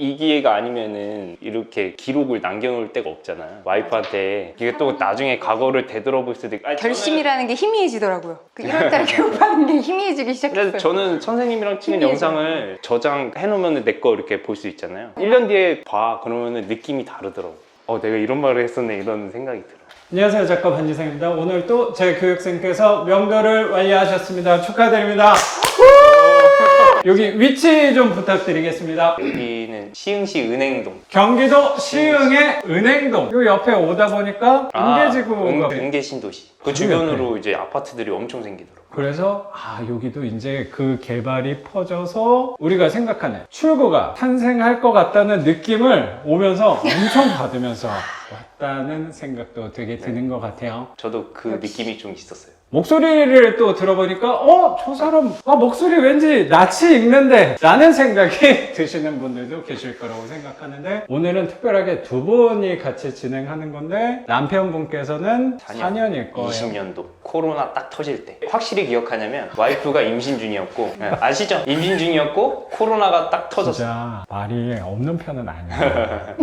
이 기회가 아니면은 이렇게 기록을 남겨놓을 데가 없잖아요. 와이프한테 이게 또 나중에 과거를 되돌아볼 수도 있고. 결심이라는 게 희미해지더라고요. 그 1월달에 교육하는 게 희미해지기 시작했어요. 그래서 저는 선생님이랑 찍은 희미해져요. 영상을 저장해놓으면 내 거 이렇게 볼 수 있잖아요. 1년 뒤에 봐 그러면은 느낌이 다르더라고. 내가 이런 말을 했었네 이런 생각이 들어. 안녕하세요, 작가 반지성입니다. 오늘 또 제 교육생께서 명도를 완료하셨습니다. 축하드립니다. 여기 위치 좀 부탁드리겠습니다. 여기는 시흥시 은행동. 경기도 시흥의 은행동. 요 옆에 오다 보니까 은계지구가 은계신도시. 그 주변으로 이제 아파트들이 엄청 생기더라고. 그래서 여기도 이제 그 개발이 퍼져서 우리가 생각하는 출구가 탄생할 것 같다는 느낌을 오면서 엄청 받으면서 왔다는 생각도 되게 드는 것 같아요. 저도 그 느낌이 좀 있었어요. 목소리를 또 들어보니까 저 사람 목소리 왠지 낯이 익는데 라는 생각이 드시는 분들도 계실 거라고 생각하는데, 오늘은 특별하게 두 분이 같이 진행하는 건데 남편분께서는 4년일 거예요. 20년도 코로나 딱 터질 때 확실히 기억하냐면 와이프가 임신 중이었고 아시죠? 임신 중이었고 코로나가 딱 터졌어요. 진짜 말이 없는 편은 아니에요.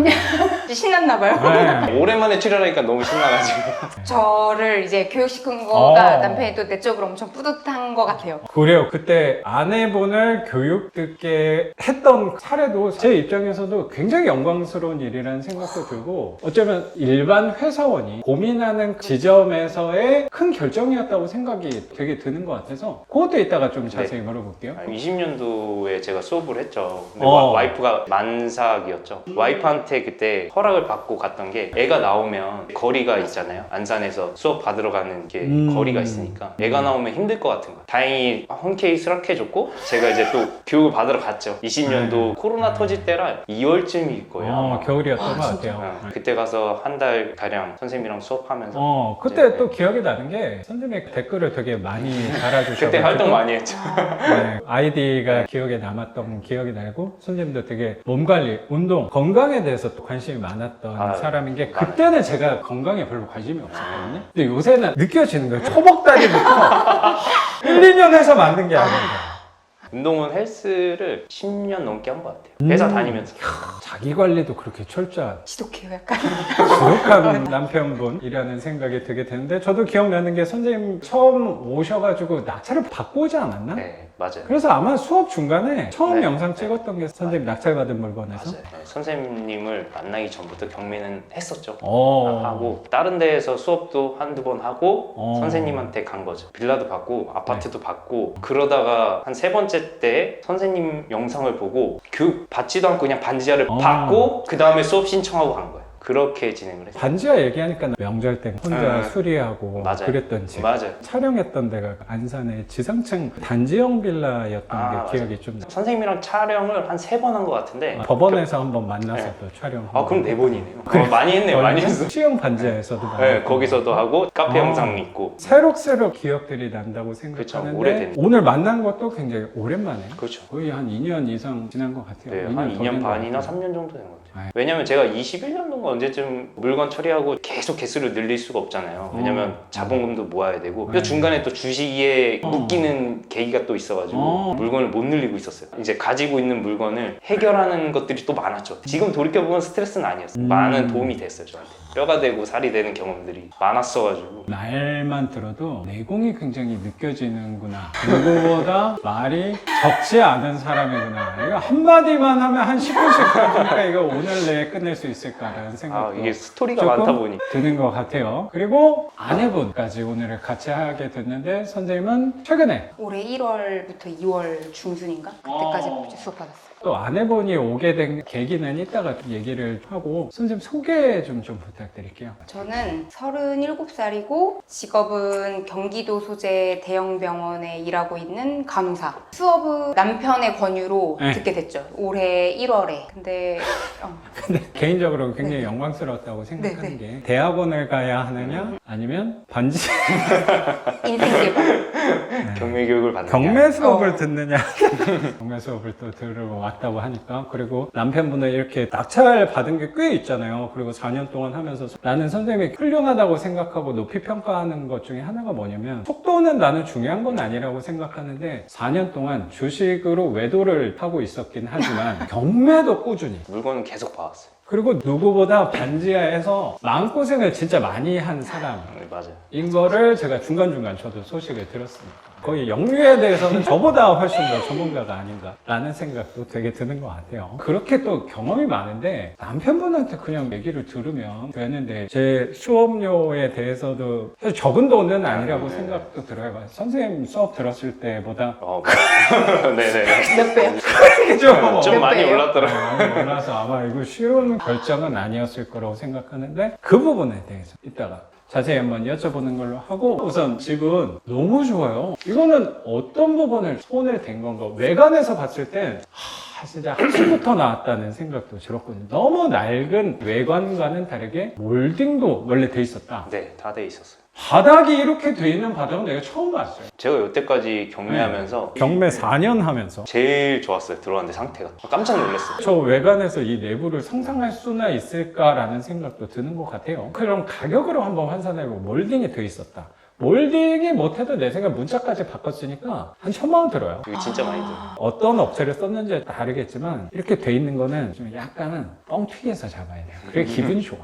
신났나 봐요. 네. 오랜만에 출연하니까 너무 신나가지고 저를 이제 교육시킨 거가 남편이 또 내적으로 엄청 뿌듯한 것 같아요. 그래요. 그때 아내분을 교육 듣게 했던 사례도 제 입장에서도 굉장히 영광스러운 일이라는 생각도 들고, 어쩌면 일반 회사원이 고민하는 지점에서의 큰 결정이었다고 생각이 되게 드는 것 같아서 그것도 이따가 좀 자세히 물어볼게요. 20년도에 제가 수업을 했죠. 근데 어. 와이프가 만삭이었죠. 와이프한테 그때 허락을 받고 갔던 게, 애가 나오면 거리가 있잖아요. 안산에서 수업 받으러 가는 게 거리가 있으니까 애가 나오면 힘들 것 같은 거야. 다행히 흔쾌히 수락해줬고 제가 이제 또 교육을 받으러 갔죠. 20년도 코로나 터질 때라 2월쯤일 거예요. 겨울이었던 것 같아요. 그때 가서 한 달 가량 선생님이랑 수업하면서 그때 이제, 또 기억이 나는 게 선생님이 댓글을 되게 많이 달아주셔서 그때 활동 많이 했죠. 네, 아이디가 기억에 남았던 기억이 나고, 선생님도 되게 몸관리, 운동, 건강에 대해서 또 관심이 많았던 사람인 게, 그때는 제가 건강에 별로 관심이 없었거든요. 근데 요새는 느껴지는 거예요. 초복다리부터 1, 2년 해서 만든 게 아닌가. 운동은 헬스를 10년 넘게 한 것 같아요. 회사 다니면서. 자기 관리도 그렇게 철저한 지독해요, 약간. 지독한 남편분이라는 생각이 들게 되는데, 저도 기억나는 게 선생님 처음 오셔가지고 낙찰을 받고 오지 않았나? 네, 맞아요. 그래서 아마 수업 중간에 처음 네. 영상 찍었던 게 선생님 낙찰받은 물건에서. 맞아요. 네, 선생님을 만나기 전부터 경매는 했었죠. 어. 하고 다른 데에서 수업도 한두 번 하고 어. 선생님한테 간 거죠. 빌라도 받고 아파트도 받고, 그러다가 한 세 번째 때 선생님 영상을 보고 교육 받지도 않고 그냥 반지하를 받고 그 다음에 수업 신청하고 간 거예요. 그렇게 진행을 했어요. 반지하 얘기하니까 명절 때 혼자 네. 수리하고 맞아요. 그랬던 집. 맞아요. 촬영했던 데가 안산의 지상층 단지형 빌라였던 게 기억이 좀 나요. 선생님이랑 촬영을 한 3번 한 것 같은데 법원에서 한번 만나서 네. 또 촬영. 그럼 4번이네요. 많이 했네요. 많이 했어. 시흥 반지하에서도 네, 많았고. 거기서도 하고 카페 영상 있고. 새록새록 기억들이 난다고 그쵸, 생각하는데, 오래된. 오늘 만난 것도 굉장히 오랜만에, 그렇죠. 거의 한 2년 이상 지난 것 같아요. 네, 2년 한 더 2년 된것 반이나 같아요. 3년 정도 된 것 같아요. 네. 왜냐면 제가 21년도인가 언제쯤 물건 처리하고 계속 개수를 늘릴 수가 없잖아요. 왜냐면 자본금도 모아야 되고, 또 중간에 또 주식에 묶이는 계기가 또 있어가지고 물건을 못 늘리고 있었어요. 이제 가지고 있는 물건을 해결하는 것들이 또 많았죠. 지금 돌이켜보면 스트레스는 아니었어요. 많은 도움이 됐어요, 저한테. 뼈가 되고 살이 되는 경험들이 많았어가지고. 말만 들어도 내공이 굉장히 느껴지는구나. 누구보다 말이 적지 않은 사람이구나. 이거 한마디만 하면 한 10분씩 가니까 이거 오늘 내에 끝낼 수 있을까라는 생각도 이게 스토리가 조금 많다 보니. 드는 것 같아요. 그리고 아내분까지 오늘 같이 하게 됐는데, 선생님은 최근에 올해 1월부터 2월 중순인가? 그때까지 수업받았어요. 또 아내분이 오게 된 계기는 이따가 얘기를 하고, 선생님 소개 좀 부탁드릴게요. 저는 37살이고 직업은 경기도 소재 대형 병원에 일하고 있는 간호사. 수업은 남편의 권유로 네. 듣게 됐죠. 올해 1월에. 근데 근데 개인적으로 굉장히 영광스러웠다고 생각하는 게, 대학원을 가야 하느냐 아니면 반지 인생 개발. 경매 교육을 받는 경매 수업을 듣느냐. 경매 수업을 또 들으러 왔다고 하니까, 그리고 남편분은 이렇게 낙찰 받은 게 꽤 있잖아요. 그리고 4년 동안 하면서 하면서 나는 선생님이 훌륭하다고 생각하고 높이 평가하는 것 중에 하나가 뭐냐면 속도는 나는 중요한 건 아니라고 생각하는데 4년 동안 주식으로 외도를 하고 있었긴 하지만 경매도 꾸준히 물건은 계속 봐왔어요. 그리고 누구보다 반지하에서 마음고생을 진짜 많이 한 사람인 네, 맞아요. 거를 제가 중간중간 저도 소식을 들었습니다. 거의 영유에 대해서는 저보다 훨씬 더 전문가가 아닌가라는 생각도 되게 드는 것 같아요. 그렇게 또 경험이 많은데 남편분한테 그냥 얘기를 들으면 되는데 제 수업료에 대해서도 사실 적은 돈은 아니라고 생각도 들어요. 선생님 수업 들었을 때보다 네네. 몇 배요? 좀 많이 배예요? 올랐더라고요. 많이 올라서 아마 이거 쉬운 결정은 아니었을 거라고 생각하는데 그 부분에 대해서 이따가 자세히 한번 여쭤보는 걸로 하고 우선 집은 너무 좋아요. 이거는 어떤 부분을 손을 댄 건가? 외관에서 봤을 땐 진짜 한숨부터 나왔다는 생각도 들었거든요. 너무 낡은 외관과는 다르게 몰딩도 원래 돼 있었다. 네, 다 돼 있었어요. 바닥이 이렇게 돼 있는 바닥은 내가 처음 봤어요. 제가 여태까지 경매하면서 경매 4년 하면서 제일 좋았어요. 들어왔는데 상태가 깜짝 놀랐어요. 저 외관에서 이 내부를 상상할 수나 있을까라는 생각도 드는 것 같아요. 그럼 가격으로 한번 환산해보고 몰딩이 돼 있었다. 몰딩이 못해도 내 생각 문짝까지 바꿨으니까 한 1,000만 원 들어요. 이게 진짜 많이 들어요. 어떤 업체를 썼는지에 다르겠지만 이렇게 돼 있는 거는 좀 약간은 뻥 튀겨서 잡아야 돼요. 그래 기분이 좋아.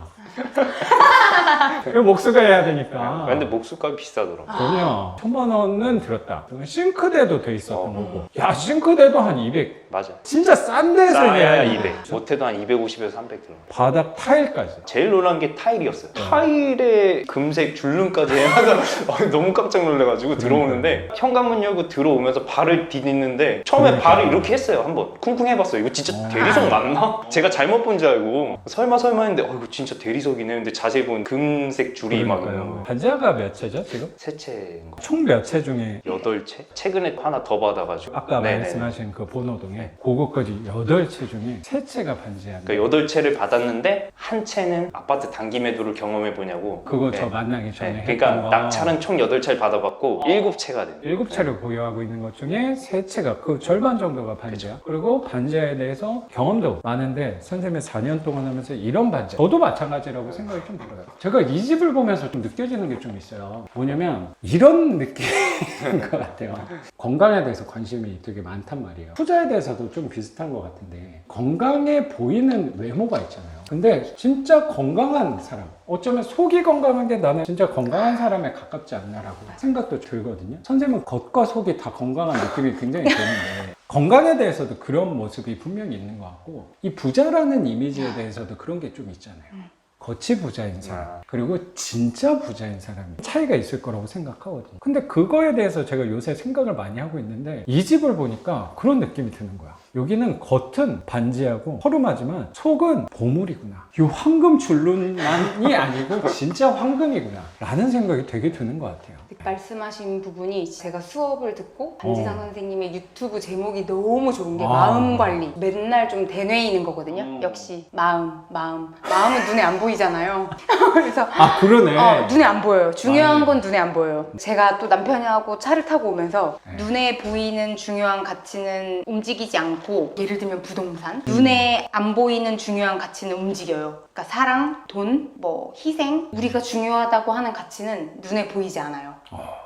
목수가 해야 되니까. 근데 목수값이 비싸더라고요. 전혀 1,000만 원은 들었다. 싱크대도 돼 있었던 거고. 야 싱크대도 한 200. 맞아. 진짜 싼 데서 싸야 해야 200. 못해도 한 250에서 300 들어요. 바닥 타일까지. 제일 놀란 게 타일이었어요. 타일에 금색 줄눈까지 해서 너무 깜짝 놀라가지고 들어오는데 현관문 열고 들어오면서 발을 디디는데 처음에 발을 이렇게 했어요. 한번 쿵쿵 해봤어요. 이거 진짜 대리석 맞나? 제가 잘못 본 줄 알고 설마 했는데 이거 진짜 대리석이네. 근데 자세히 보면 금색 줄이 막 있는 거예요. 반지하가 몇 채죠 지금? 세 채인 거. 총 몇 채 중에 8채? 최근에 하나 더 받아가지고 아까 네네네. 말씀하신 그 번호동에 그거까지 8채 중에 3채가 반지하인데 그러니까 8채를 받았는데 한 채는 아파트 단기 매도를 경험해 보냐고. 그거 네. 저 만나기 전에 네. 했던 그러니까 거. 낙찰은 총 8채를 받아봤고 7채가 돼요. 7채를 보유하고 있는 것 중에 3채가 그 절반 정도가 반지하. 그리고 반지하에 대해서 경험도 많은데 선생님이 4년 동안 하면서 이런 반지하 저도 마찬가지라고 생각이 좀 들어요. 제가 이 집을 보면서 좀 느껴지는 게 좀 있어요. 뭐냐면 이런 느낌인 것 같아요. 건강에 대해서 관심이 되게 많단 말이에요. 투자에 대해서도 좀 비슷한 것 같은데 건강해 보이는 외모가 있잖아요. 근데 진짜 건강한 사람, 어쩌면 속이 건강한 게 나는 진짜 건강한 사람에 가깝지 않나라고 생각도 들거든요. 선생님은 겉과 속이 다 건강한 느낌이 굉장히 드는데 건강에 대해서도 그런 모습이 분명히 있는 것 같고 이 부자라는 이미지에 대해서도 그런 게 좀 있잖아요. 겉이 부자인 사람 그리고 진짜 부자인 사람이 차이가 있을 거라고 생각하거든요. 근데 그거에 대해서 제가 요새 생각을 많이 하고 있는데 이 집을 보니까 그런 느낌이 드는 거야. 여기는 겉은 반지하고 허름하지만 속은 보물이구나. 이 황금 줄눈만이 아니고 진짜 황금이구나 라는 생각이 되게 드는 것 같아요. 말씀하신 부분이 제가 수업을 듣고 반지상 선생님의 유튜브 제목이 너무 좋은 게 마음관리. 맨날 좀 되뇌이는 거거든요. 역시 마음은 눈에 안 보이잖아요. 그래서 그러네. 눈에 안 보여요. 중요한 건 눈에 안 보여요. 제가 또 남편하고 차를 타고 오면서 눈에 보이는 중요한 가치는 움직이지 않고 예를 들면 부동산 눈에 안 보이는 중요한 가치는 움직여요. 그러니까 사랑, 돈, 뭐 희생 우리가 중요하다고 하는 가치는 눈에 보이지 않아요.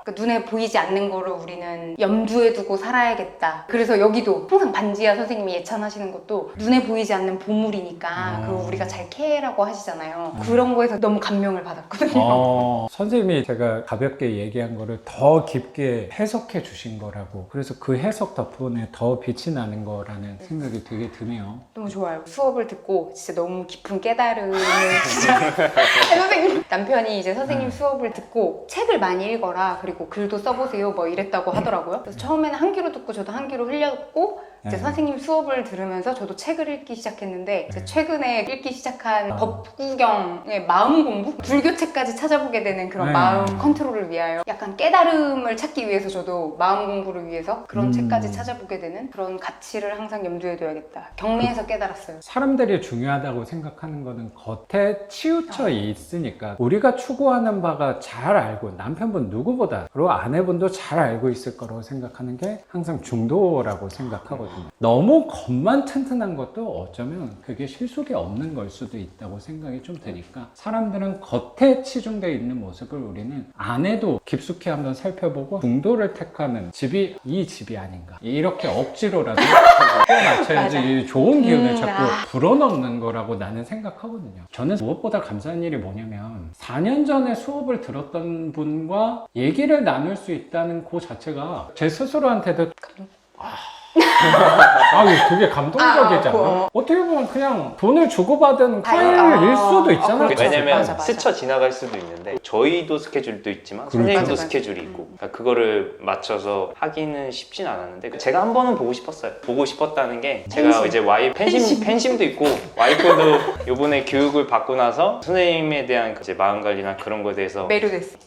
그러니까 눈에 보이지 않는 거를 우리는 염두에 두고 살아야겠다. 그래서 여기도 항상 반지하 선생님이 예찬하시는 것도 눈에 보이지 않는 보물이니까 그거 우리가 잘 캐라고 하시잖아요. 그런 거에서 너무 감명을 받았거든요. 선생님이 제가 가볍게 얘기한 거를 더 깊게 해석해 주신 거라고 그래서 그 해석 덕분에 더 빛이 나는 거라는 생각이 되게 드네요. 너무 좋아요. 수업을 듣고 진짜 너무 깊은 깨달음을 진짜 선생님 남편이 이제 선생님 수업을 듣고 책을 많이 읽어라 그리고 글도 써보세요 뭐 이랬다고 하더라고요. 그래서 처음에는 한 귀로 듣고 저도 한 귀로 흘렸고 이제 선생님 수업을 들으면서 저도 책을 읽기 시작했는데 이제 최근에 읽기 시작한 법구경의 마음 공부? 불교책까지 찾아보게 되는 그런 마음 컨트롤을 위하여 약간 깨달음을 찾기 위해서 저도 마음 공부를 위해서 그런 책까지 찾아보게 되는 그런 가치를 항상 염두에 둬야겠다. 경매에서 깨달았어요. 사람들이 중요하다고 생각하는 거는 겉에 치우쳐 있으니까 우리가 추구하는 바가 잘 알고 남편분 누구보다 합니다. 그리고 아내분도 잘 알고 있을 거라고 생각하는 게 항상 중도라고 생각하거든요. 너무 겉만 튼튼한 것도 어쩌면 그게 실속이 없는 걸 수도 있다고 생각이 좀 드니까 사람들은 겉에 치중되어 있는 모습을 우리는 안에도 깊숙이 한번 살펴보고 중도를 택하는 집이 이 집이 아닌가. 이렇게 억지로라도 맞춰야지 이 좋은 기운을 자꾸 불어넣는 거라고 나는 생각하거든요. 저는 무엇보다 감사한 일이 뭐냐면 4년 전에 수업을 들었던 분과 얘기를 나눌 수 있다는 그 자체가 제 스스로한테도 이거 되게 감동적이잖아. 어떻게 보면 그냥 돈을 주고받은 파일일 수도 있잖아. 그렇죠. 왜냐면 맞아. 스쳐 지나갈 수도 있는데 저희도 스케줄도 있지만 그렇죠. 선생님도 맞아. 스케줄이 있고 그러니까 그거를 맞춰서 하기는 쉽진 않았는데 제가 한 번은 보고 싶었어요. 보고 싶었다는 게 제가 팬심. 이제 팬심도 있고 와이프도 요번에 교육을 받고 나서 선생님에 대한 이제 마음 관리나 그런 거에 대해서 매료됐어.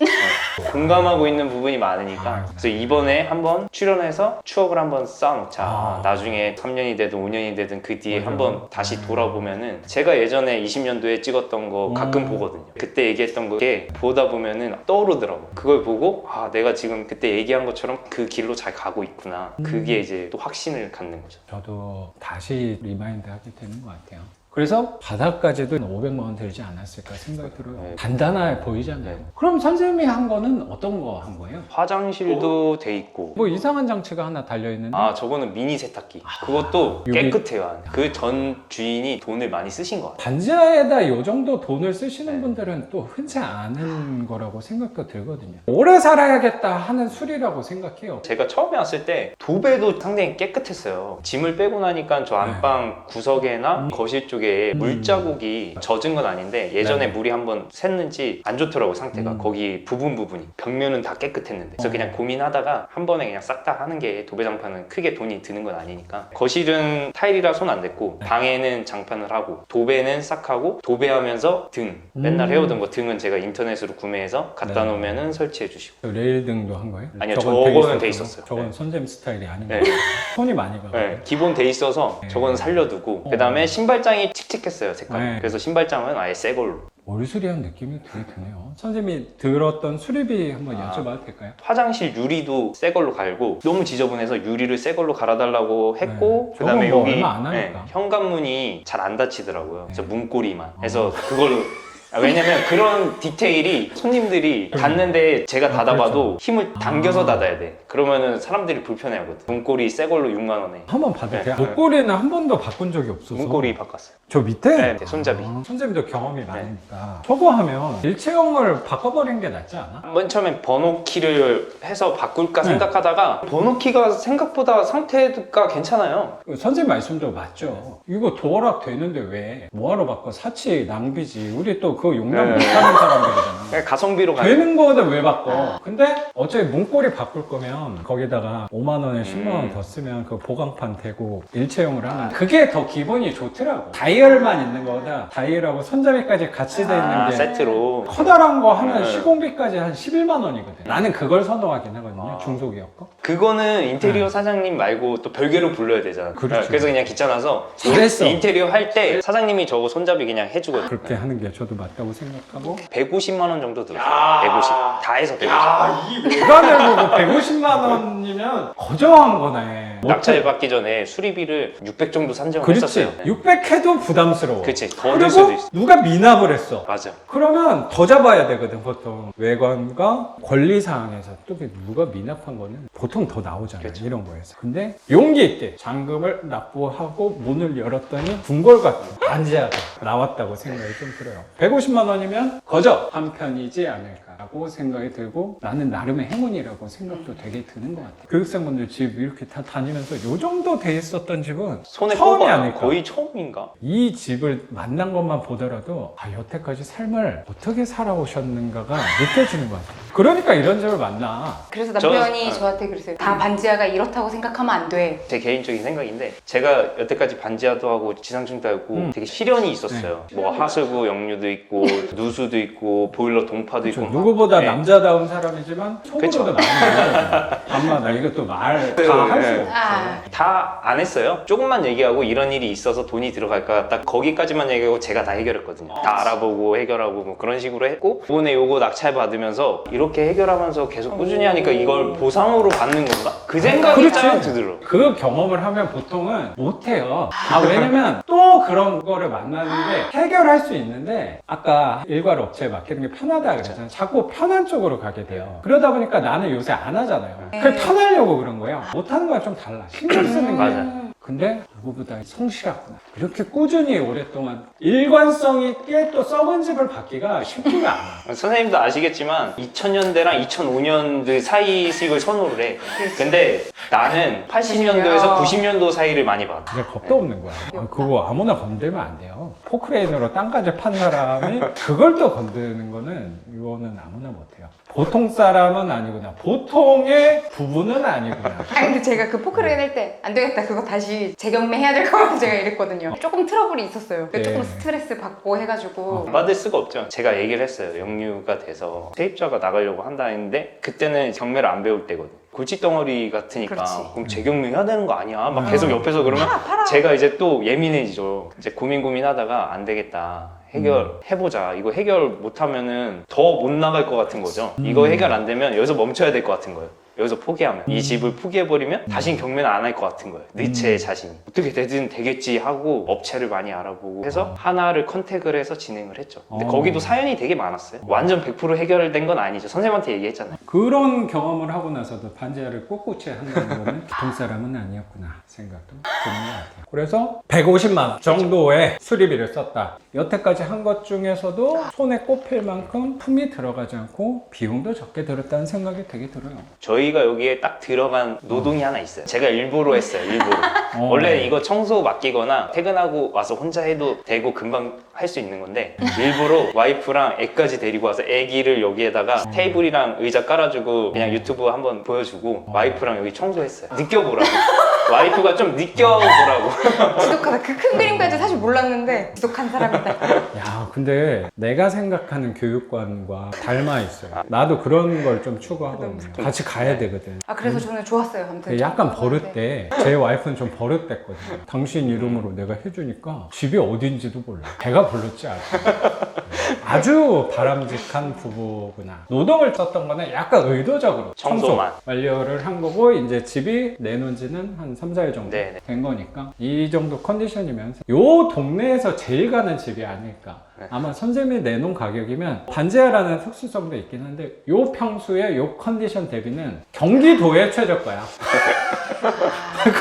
공감하고 있는 부분이 많으니까 그래서 이번에 한번 출연해서 추억을 한번 쌓아놓자. 나중에 3년이 되든 5년이 되든 그 뒤에 맞아요. 한번 다시 돌아보면은 제가 예전에 20년도에 찍었던 거 가끔 보거든요. 그때 얘기했던 게 보다 보면은 떠오르더라고. 그걸 보고 내가 지금 그때 얘기한 것처럼 그 길로 잘 가고 있구나. 그게 이제 또 확신을 갖는 거죠. 저도 다시 리마인드 하게 되는 것 같아요. 그래서 바닥까지도 500만 원 들지 않았을까 생각이 들어요. 네. 간단해 보이잖아요. 네. 그럼 선생님이 한 거는 어떤 거 한 거예요? 화장실도 돼 있고 뭐 이상한 장치가 하나 달려있는데 저거는 미니 세탁기. 그것도 깨끗해요. 그 전 주인이 돈을 많이 쓰신 것 같아요. 반지하에다 이 정도 돈을 쓰시는 분들은 또 흔치 않은 거라고 생각도 들거든요. 오래 살아야겠다 하는 술이라고 생각해요. 제가 처음에 왔을 때 도배도 상당히 깨끗했어요. 짐을 빼고 나니까 저 안방 구석에나 거실 쪽에 물자국이 젖은 건 아닌데 예전에 네. 물이 한번 샜는지 안 좋더라고 상태가. 거기 부분이 벽면은 다 깨끗했는데 그래서 그냥 고민하다가 한 번에 그냥 싹 다 하는 게 도배장판은 크게 돈이 드는 건 아니니까 거실은 타일이라 손 안 댔고 방에는 장판을 하고 도배는 싹 하고 도배하면서 등 맨날 해오던 거 등은 제가 인터넷으로 구매해서 갖다 네. 놓으면은 설치해 주시고 레일 등도 한 거예요? 아니요, 저건 저거는 돼 있었고, 있었어요. 저건 네. 선생님 스타일이 아닌 네. 거예요. 손이 많이 가요. 네, 기본 돼 있어서 네. 저건 살려두고 어. 그 다음에 신발장이 칙칙했어요 색깔이. 네. 그래서 신발장은 아예 새 걸로. 머리수리한 느낌이 되게 드네요. 선생님이 들었던 수리비 한번 여쭤봐도 될까요? 화장실 유리도 새 걸로 갈고 너무 지저분해서 유리를 새 걸로 갈아달라고 했고 네. 그 다음에 저건 뭐 여기 얼마 안 하니까. 현관문이 잘 안 닫히더라고요. 그래서 네. 문고리만 그래서 그걸로 왜냐면 그런 디테일이 손님들이 닫는데 제가 닫아봐도 힘을 당겨서 닫아야 돼. 그러면은 사람들이 불편해하거든. 문고리 새 걸로 6만 원에 한번 봐도 네. 돼요? 목걸이는 한 번도 바꾼 적이 없어서. 문고리 바꿨어요. 저 밑에? 네, 손잡이. 선생님도 경험이 많으니까 저거 하면 일체형을 바꿔버리는 게 낫지 않아? 맨 처음엔 번호키를 해서 바꿀까 생각하다가 번호키가 생각보다 상태가 괜찮아요. 선생님 말씀도 맞죠. 이거 도어락 되는데 왜 뭐하러 바꿔? 사치 낭비지. 우리 또 그거 용납 네. 못하는 사람들이잖아. 그냥 가성비로 가는 되는 거는 왜 바꿔? 근데 어차피 문고리 바꿀 거면 거기다가 5만 원에 10만 원 더 쓰면 그 보강판 대고 일체형으로 하면 그게 더 기분이 좋더라고. 다이얼만 있는 거보다 다이얼하고 손잡이까지 같이 돼 있는 게 세트로. 커다란 거 하면 네. 시공비까지 한 11만 원이거든. 나는 그걸 선호하긴 하거든요. 중소기업 거. 그거는 인테리어 사장님 말고 또 별개로 불러야 되잖아. 그렇죠. 그래서 그냥 귀찮아서 잘했어. 인테리어 할 때 사장님이 저거 손잡이 그냥 해주거든요. 그렇게 하는 게 저도 맞다고 생각하고 150만 원 정도 들었어요. 150. 다 해서 150. 이 외관을 보고 150만 원이면 거저한 거네. 낙찰 받기 전에 수리비를 600 정도 산정을 그렇지. 했었어요. 600 해도 부담스러워. 그치. 더 들 수도 그리고 있어. 누가 미납을 했어. 맞아. 그러면 더 잡아야 되거든 보통. 외관과 권리사항에서 또 누가 미납한 거는 보통 더 나오잖아요. 그렇죠. 이런 거에서. 근데 용기 있게 잔금을 납부하고 문을 열었더니 궁궐 같은 반지하가 나왔다고 생각이 좀 들어요. 150만 원이면 거저 한 편이지 않을까라고 생각이 들고 나는 나름의 행운이라고 생각도 되게 드는 것 같아요. 교육생분들 집 이렇게 다 다니면서 요 정도 돼 있었던 집은 손에 처음이 꼽아. 아닐까. 거의 처음인가? 이 집을 만난 것만 보더라도 여태까지 삶을 어떻게 살아오셨는가가 느껴지는 것 같아요. 그러니까 이런 집을 만나. 그래서 남편이 저- 저한테 그랬어요. 다 반지하가 이렇다고 생각하면 안 돼. 제 개인적인 생각인데 제가 여태까지 반지하도 하고 지상층도 하고 되게 시련이 있었어요. 뭐 하수구 역류도 있고 누수도 있고 보일러 동파도 그렇죠. 있고 누구보다 네. 남자다운 사람이지만 속으로도 그쵸. 나는 밤마다 이것도 말 다 할 수 네. 없어. 다 안 했어요. 조금만 얘기하고 이런 일이 있어서 돈이 들어갈까 딱 거기까지만 얘기하고 제가 다 해결했거든요. 다 알아보고 해결하고 뭐 그런 식으로 했고 이번에 요거 낙찰 받으면서 이렇게 이렇게 해결하면서 계속 꾸준히 하니까 이걸 보상으로 받는 건가? 그 생각이 그렇지. 딱 들더라고. 그 경험을 하면 보통은 못해요. 왜냐면 또 그런 거를 만나는데 해결할 수 있는데 아까 일괄 업체에 맡기는 게 편하다 그랬잖아요. 자꾸 편한 쪽으로 가게 돼요. 그러다 보니까 나는 요새 안 하잖아요. 그냥 편하려고 그런 거예요. 못하는 거랑 좀 달라. 신경 쓰는 거야. 맞아. 근데 누구보다 성실하구나. 이렇게 꾸준히 오랫동안 일관성 있게 또 썩은 집을 받기가 쉽지가 않아. 선생님도 아시겠지만 2000년대랑 2005년대 사이식을 선호를 해. 근데 나는 80년도에서 90년도 사이를 많이 봐. 그게 겁도 없는 거야. 그거 아무나 건들면 안 돼요. 포크레인으로 땅까지 판 사람이 그걸 또 건드는 거는 이거는 아무나 못해요. 보통 사람은 아니구나. 보통의 부부는 아니구나. 아 근데 제가 그 포크레인 할 때 안 되겠다 그거 다시 재경매해야 될 것 같아서 제가 이랬거든요. 조금 트러블이 있었어요. 네. 조금 스트레스 받고 해가지고 받을 수가 없죠. 제가 얘기를 했어요. 영유가 돼서 세입자가 나가려고 한다 했는데 그때는 경매를 안 배울 때거든. 골칫덩어리 같으니까 그렇지. 그럼 재경매 해야 되는 거 아니야? 막 음. 계속 옆에서 그러면 팔아. 제가 이제 또 예민해지죠. 이제 고민하다가 안 되겠다. 해결해보자. 이거 해결 못하면은 더 못 나갈 것 같은 거죠. 이거 해결 안 되면 여기서 멈춰야 될 것 같은 거예요. 여기서 포기하면 이 집을 포기해버리면 다신 경매는 안 할 것 같은 거예요. 내 자신이 어떻게 되든 되겠지 하고 업체를 많이 알아보고 해서 하나를 컨택을 해서 진행을 했죠. 근데 거기도 사연이 되게 많았어요. 완전 100% 해결된 건 아니죠. 선생님한테 얘기했잖아요. 그런 경험을 하고 나서도 반지하를 꼿꼿이 한다는 거는 보통 사람은 아니었구나 생각도 드는 것 같아요. 그래서 150만 원 정도의 수리비를 썼다. 여태까지 한 것 중에서도 손에 꼽힐 만큼 품이 들어가지 않고 비용도 적게 들었다는 생각이 되게 들어요. 저희가 여기에 딱 들어간 노동이 하나 있어요. 제가 일부러 했어요. 일부러. 원래 이거 청소 맡기거나 퇴근하고 와서 혼자 해도 되고 금방 할 수 있는 건데 일부러 와이프랑 애까지 데리고 와서 애기를 여기에다가 테이블이랑 의자 깔아주고 그냥 유튜브 한번 보여주고 와이프랑 여기 청소했어요. 느껴보라고. 와이프가 좀 느껴보라고. 지독하다. 그 큰 그림까지 사실 몰랐는데 지독한 사람이다. 야, 근데 내가 생각하는 교육관과 닮아 있어요. 나도 그런 걸 좀 추구하거든요. 같이 가야 되거든. 아 그래서 저는 좋았어요. 아무튼 약간 버릇돼. 제 와이프는 좀 버릇됐거든요. 당신 이름으로 내가 해주니까 집이 어딘지도 몰라. 배가 불렀지 아주 바람직한 부부구나. 노동을 썼던 거는 약간 의도적으로 청소만. 완료를 한 거고 이제 집이 내놓은 지는 한 3, 4일 정도 네네. 된 거니까 이 정도 컨디션이면 요 동네에서 제일 가는 집이 아닐까. 아마 선생님이 내놓은 가격이면 반지하라는 특수성도 있긴 한데 요 평수에 요 컨디션 대비는 경기도의 최저가야.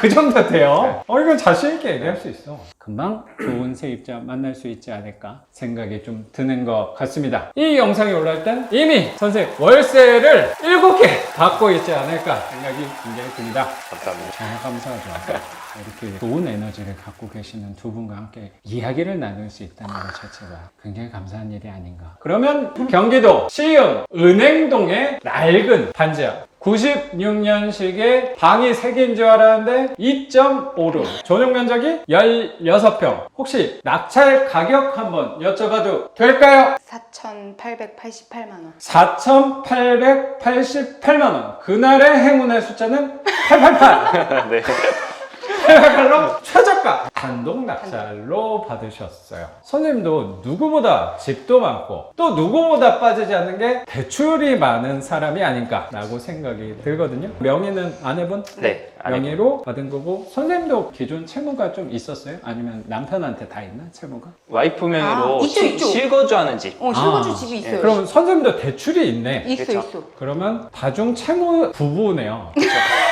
그 정도 돼요. 이건 자신 있게 얘기할 수 있어. 금방 좋은 세입자 만날 수 있지 않을까 생각이 좀 드는 것 같습니다. 이 영상이 올라올 땐 이미 선생님 월세를 7개 받고 있지 않을까 생각이 굉장히 듭니다. 감사합니다. 감사하죠. 이렇게 좋은 에너지를 갖고 계시는 두 분과 함께 이야기를 나눌 수 있다는 것 자체가 굉장히 감사한 일이 아닌가. 그러면 경기도 시흥 은행동의 낡은 반지하 96년식의 방이 3개인 줄 알았는데 2.5룸 전용 면적이 16평. 혹시 낙찰 가격 한번 여쭤봐도 될까요? 4,888만 원. 4,888만 원. 그날의 행운의 숫자는 888. 네. 최저가로 최저가 단독 낙찰로 받으셨어요. 선생님도 누구보다 집도 많고 또 누구보다 빠지지 않는 게 대출이 많은 사람이 아닌가라고 생각이 들거든요. 명의는 아내분? 네. 명의로 받은 거고 선생님도 기존 채무가 좀 있었어요? 아니면 남편한테 다 있나 채무가? 와이프 명의로 있죠. 실거주하는 집. 실거주 아. 집이 있어요. 그럼 선생님도 대출이 있네. 있어 그쵸. 있어. 그러면 다중 채무 부부네요.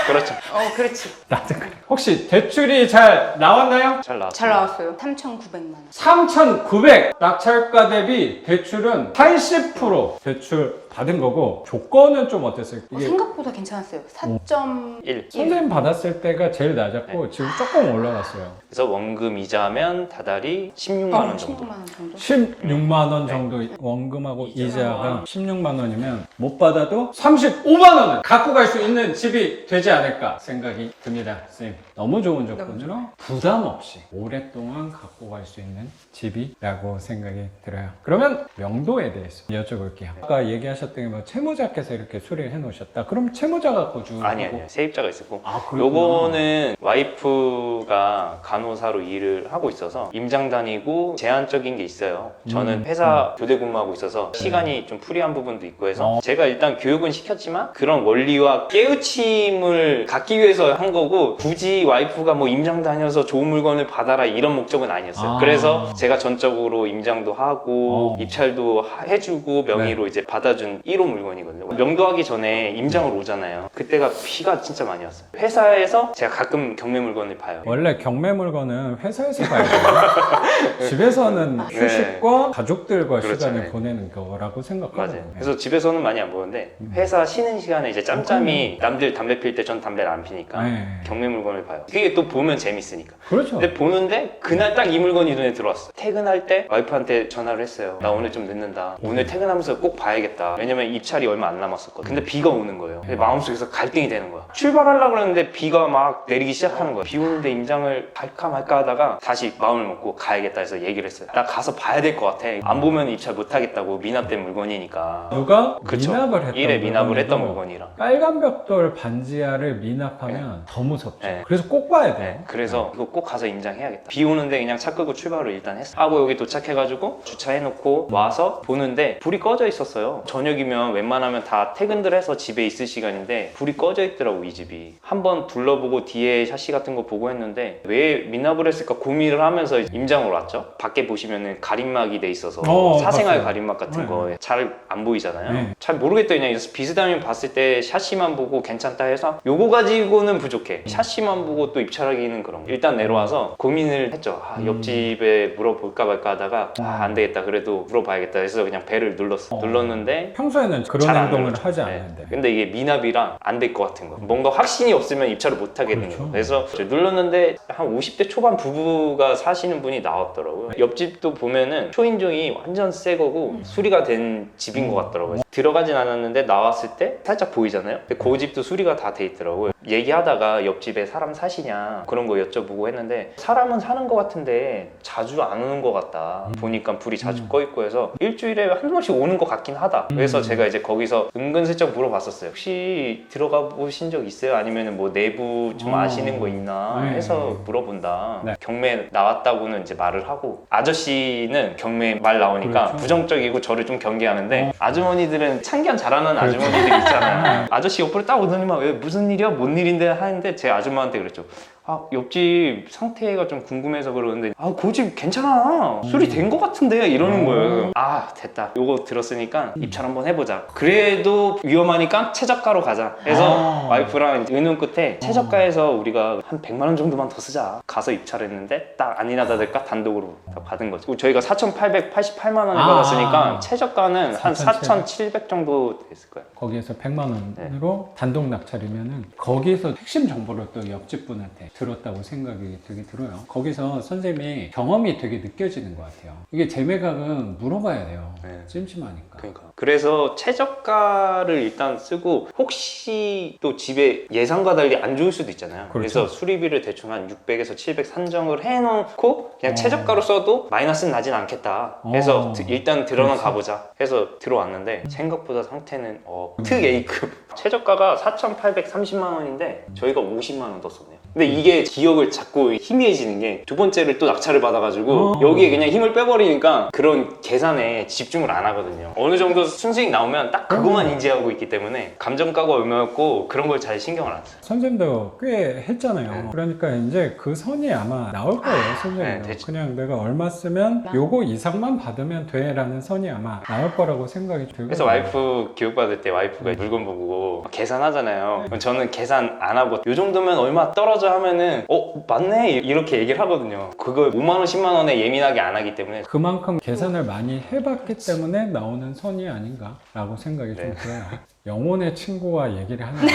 그렇죠. 그렇지. 나도 그래. 혹시 대출이 잘 나왔나요? 잘 나왔어요. 잘 나왔어요. 3,900만 원. 3,900 낙찰가 대비 대출은 80% 대출 받은 거고 조건은 좀 어땠어요? 이게 생각보다 괜찮았어요. 4.1. 1. 선생님 받았을 때가 제일 낮았고 지금 조금 올라갔어요. 그래서 원금 이자면 다달이 16만 원 정도. 16만 원 정도. 16만 원 정도 원금하고 이자가 16만 원이면 못 받아도 35만 원을 갖고 갈 수 있는 집이 되지 않을까 생각이 듭니다. 선생님 너무 좋은 조건으로 부담 없이 오랫동안 갖고 갈 수 있는 집이라고 생각이 들어요. 그러면 명도에 대해서 여쭤볼게요. 아까 얘기하셨던 게 뭐 채무자께서 이렇게 수리를 해놓으셨다. 그럼 채무자가 거주하고 아니요. 세입자가 있었고. 아, 그렇구나. 요거는 와이프가 간호사로 일을 하고 있어서 임장 다니고 제한적인 게 있어요. 저는 회사 교대 근무하고 있어서 시간이 좀 프리한 부분도 있고 해서 제가 일단 교육은 시켰지만 그런 원리와 깨우침을 갖기 위해서 한 거고, 굳이 와이프가 뭐 임장 다녀서 좋은 물건을 받아라 이런 목적은 아니었어요. 그래서 제가 전적으로 임장도 하고 입찰도 해주고 명의로 이제 받아준 1호 물건이거든요. 명도하기 전에 임장을 오잖아요. 그때가 비가 진짜 많이 왔어요. 회사에서 제가 가끔 경매 물건을 봐요. 원래 경매 물건은 회사에서 봐야 돼요. 집에서는 휴식과 가족들과 그렇죠. 시간을 네. 보내는 거라고 생각하거든요. 맞아요. 그래서 집에서는 많이 안 보는데 회사 쉬는 시간에 이제 짬짬이 남들 담배 필 때 전 담배를 안 피니까 네. 경매 물건을 봐요. 그게 또 보면 재밌으니까. 그렇죠. 근데 보는데 그날 딱 이 물건이 눈에 들어왔어. 퇴근할 때 와이프한테 전화를 했어요. 나 오늘 좀 늦는다. 오늘 퇴근하면서 꼭 봐야겠다. 왜냐면 입찰이 얼마 안 남았었거든. 근데 비가 오는 거예요. 근데 마음속에서 갈등이 되는 거야. 출발하려고 그러는데 비가 막 내리기 시작하는 거야. 비 오는데 임장을 갈까 말까 하다가 다시 마음을 먹고 가야겠다 해서 얘기를 했어요. 나 가서 봐야 될 것 같아. 안 보면 입찰 못 하겠다고. 미납된 물건이니까. 누가 그쵸. 미납을 했던 일에 미납을 했던 물건이고 물건이라. 빨간 벽돌 반지하를 미납하면 더 무섭죠. 네. 그래서 꼭 봐야 돼요. 네, 그래서 이거 꼭 가서 임장해야겠다. 비 오는데 그냥 차 끄고 출발을 일단 했어. 하고 여기 도착해가지고 주차해놓고 와서 보는데 불이 꺼져 있었어요. 저녁이면 웬만하면 다 퇴근들 해서 집에 있을 시간인데 불이 꺼져 있더라고, 이 집이. 한번 둘러보고 뒤에 샤시 같은 거 보고 했는데 왜 미납을 했을까 고민을 하면서 임장으로 왔죠. 밖에 보시면은 가림막이 돼 있어서 사생활 봤어요. 가림막 같은 네. 거 잘 안 보이잖아요. 네. 잘 모르겠다. 그냥 비스다면 봤을 때 샤시만 보고 괜찮다 해서 요거 가지고는 부족해. 샤시만 보고 또 입찰하기는 그런 거. 일단 내려와서 고민을 했죠. 옆집에 물어볼까 말까 하다가 안 되겠다. 그래도 물어봐야겠다 해서 그냥 벨을 눌렀어. 눌렀는데 평소에는 그런 잘 안 행동을 눌렀죠. 하지 네. 않는데. 근데 이게 미납이라 안 될 것 같은 거. 뭔가 확신이 없으면 입찰을 못 하게 되는 그렇죠. 거. 그래서 눌렀는데 한 50대 초반 부부가 사시는 분이 나왔더라고요. 옆집도 보면은 초인종이 완전 새 거고 수리가 된 집인 것 같더라고요. 들어가진 않았는데 나왔을 때 살짝 보이잖아요. 근데 그 집도 수리가 다 돼 있더라고요. 얘기하다가 옆집에 사람 사시냐 그런 거 여쭤보고 했는데 사람은 사는 것 같은데 자주 안 오는 것 같다. 보니까 불이 자주 꺼 있고 해서 일주일에 한 번씩 오는 것 같긴 하다. 그래서 제가 이제 거기서 은근슬쩍 물어봤었어요. 혹시 들어가 보신 적 있어요? 아니면 뭐 내부 좀 아시는 거 있나 해서 물어본다. 네. 경매 나왔다고는 이제 말을 하고, 아저씨는 경매 말 나오니까 그렇죠. 부정적이고 저를 좀 경계하는데 아주머니들은 참견 잘하는 아주머니들 있잖아요. 아저씨 옆으로 딱 오더니만 왜 무슨 일이야? 뭔 일인데 하는데 제 아줌마한테 그랬죠. 아, 옆집 상태가 좀 궁금해서 그러는데 그 집 괜찮아. 수리 된 것 같은데 이러는 거예요. 아, 됐다. 요거 들었으니까 입찰 한번 해보자. 그래도 위험하니까 최저가로 가자 해서 와이프랑 의논 끝에 최저가에서 우리가 한 100만 원 정도만 더 쓰자. 가서 입찰했는데 딱 아니나 다를까 단독으로 다 받은 거죠. 저희가 4,888만 원을 받았으니까 최저가는 한 4,700 정도 됐을 거예요. 거기에서 100만 원으로 단독 낙찰이면은 거기서 핵심 정보를 또 옆집 분한테 들었다고 생각이 되게 들어요. 거기서 선생님이 경험이 되게 느껴지는 것 같아요. 이게 재매각은 물어봐야 돼요. 네. 찜찜하니까. 그러니까. 그래서 최저가를 일단 쓰고 혹시 또 집에 예상과 달리 안 좋을 수도 있잖아요. 그렇죠. 그래서 수리비를 대충 한 600에서 700 산정을 해놓고 그냥 최저가로 써도 마이너스는 나진 않겠다 해서 일단 들어만 가보자 해서 들어왔는데 생각보다 상태는 특 A급 최저가가 4,830만 원인데 저희가 50만 원 더 썼네요. 근데 이게 기억을 자꾸 희미해지는 게 두 번째를 또 낙찰을 받아가지고 여기에 그냥 힘을 빼버리니까 그런 계산에 집중을 안 하거든요. 어느 정도 순수익 나오면 딱 그것만 인지하고 있기 때문에 감정가가 얼마였고 그런 걸 잘 신경을 안 써요. 선생님도 꽤 했잖아요. 그러니까 이제 그 선이 아마 나올 거예요, 선생님도. 되죠. 그냥 내가 얼마 쓰면 요거 이상만 받으면 돼 라는 선이 아마 나올 거라고 생각이 들고. 그래서 와이프 교육받을 때 와이프가 물건 보고 계산하잖아요. 그럼 저는 계산 안 하고 요 정도면 얼마 떨어져 하면은 맞네 이렇게 얘기를 하거든요. 그걸 5만 원 10만 원에 예민하게 안 하기 때문에. 그만큼 계산을 많이 해봤기 때문에 나오는 선이 아닌가 라고 생각이 좀 들어요. 영혼의 친구와 얘기를 하는 것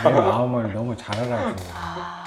같아요. 내 마음을 너무 잘 알아주고.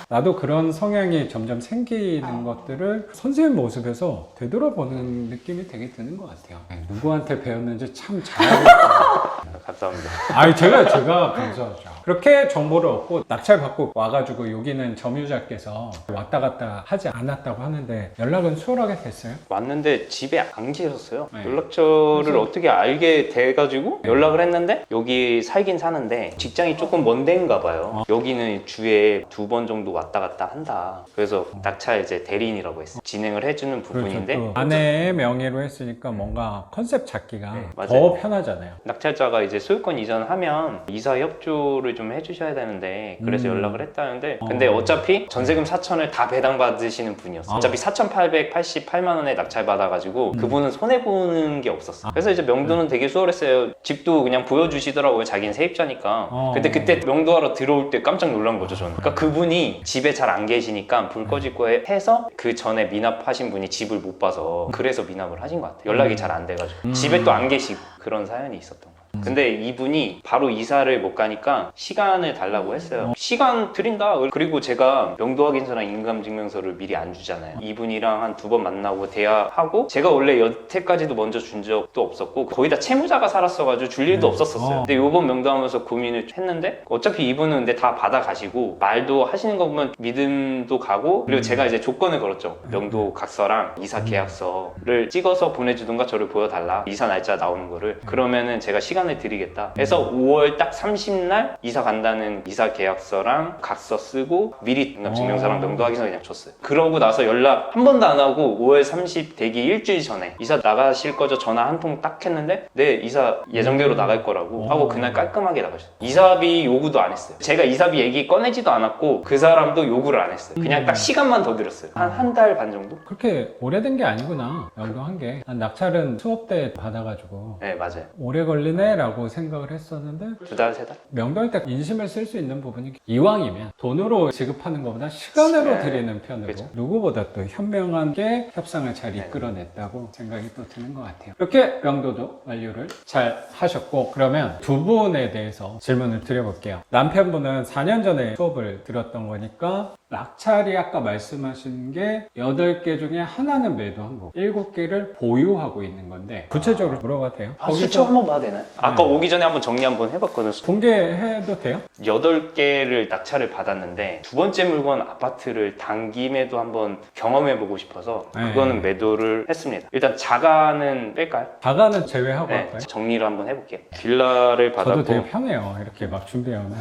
나도 그런 성향이 점점 생기는 것들을 선생님 모습에서 되돌아보는 느낌이 되게 드는 것 같아요. 누구한테 배웠는지 참 잘하고 있어요. 감사합니다. 아니 제가 감사하죠. 그렇게 정보를 얻고 낙찰 받고 와가지고 여기는 점유자께서 왔다 갔다 하지 않았다고 하는데 연락은 수월하게 됐어요? 왔는데 집에 안 계셨어요. 네. 연락처를 그래서- 어떻게 알게 돼가지고 연락을 했는데 여기 살긴 사는데 직장이 조금 먼 데인가 봐요. 여기는 주에 2번 정도 왔다 갔다 한다. 그래서 낙찰 이제 대리인이라고 했어요. 진행을 해주는 부분인데 그렇죠. 또 아내의 명의로 했으니까 뭔가 컨셉 잡기가 네, 더 맞아요. 편하잖아요. 낙찰자가 이제 소유권 이전하면 이사 협조를 좀 해주셔야 되는데 그래서 연락을 했다는데 근데 어차피 전세금 4천을 다 배당받으시는 분이었어요. 어차피 4,888만 원에 낙찰 받아가지고 그분은 손해보는 게 없었어요. 그래서 이제 명도는 되게 수월했어요. 집도 그냥 보여주시더라고요. 자기는 세입자니까. 근데 그때 명도하러 들어올 때 깜짝 놀란 거죠, 저는. 그러니까 그분이 집에 잘 안 계시니까 불 꺼질 거에 해서 그 전에 미납하신 분이 집을 못 봐서 그래서 미납을 하신 것 같아요. 연락이 잘 안 돼가지고. 집에 또 안 계시고 그런 사연이 있었던 거예요. 근데 이분이 바로 이사를 못 가니까 시간을 달라고 했어요. 시간 드린다. 그리고 제가 명도 확인서랑 인감증명서를 미리 안 주잖아요. 이분이랑 한 2번 만나고 대화하고 제가 원래 여태까지도 먼저 준 적도 없었고 거의 다 채무자가 살았어가지고 줄 일도 없었어요. 근데 요번 명도하면서 고민을 했는데 어차피 이분은 근데 다 받아가시고 말도 하시는 거 보면 믿음도 가고 그리고 제가 이제 조건을 걸었죠. 명도 각서랑 이사 계약서를 찍어서 보내주든가 저를 보여달라. 이사 날짜 나오는 거를. 그러면은 제가 시간을 드리겠다. 해서 5월 딱 30날 이사 간다는 이사 계약서랑 각서 쓰고 미리 인감증명서랑 명도 확인서 그냥 줬어요. 그러고 나서 연락 한 번도 안 하고 5월 30 되기 일주일 전에 이사 나가실 거죠? 전화 한 통 딱 했는데 네 이사 예정대로 나갈 거라고 하고 그날 깔끔하게 나가셨어요. 이사비 요구도 안 했어요. 제가 이사비 얘기 꺼내지도 않았고 그 사람도 요구를 안 했어요. 그냥 딱 시간만 더 드렸어요. 한 달 반 정도? 그렇게 오래된 게 아니구나. 명도한 게. 난 낙찰은 수업 때 받아가지고 네 맞아요. 오래 걸리네 라고 생각을 했었는데 2달 3달? 명도할 때 인심을 쓸 수 있는 부분이 이왕이면 돈으로 지급하는 것보다 시간으로 네. 드리는 편으로 그렇죠. 누구보다 또 현명하게 협상을 잘 이끌어냈다고 생각이 또 드는 것 같아요. 이렇게 명도도 완료를 잘 하셨고 그러면 두 분에 대해서 질문을 드려볼게요. 남편분은 4년 전에 수업을 들었던 거니까 낙찰이 아까 말씀하신 게 8개 중에 하나는 매도한 거고 7개를 보유하고 있는 건데 구체적으로 물어봐도 돼요? 수초 한번 봐도 되나요? 아까 오기 전에 한번 정리 한번 해봤거든요. 공개해도 돼요? 8개를 낙찰을 받았는데 두 번째 물건 아파트를 단기 매도 한번 경험해보고 싶어서 네. 그거는 매도를 했습니다. 일단 자가는 뺄까요? 자가는 제외하고 네, 할까요? 정리를 한번 해볼게요. 빌라를 저도 받았고 되게 편해요. 이렇게 막 준비하면.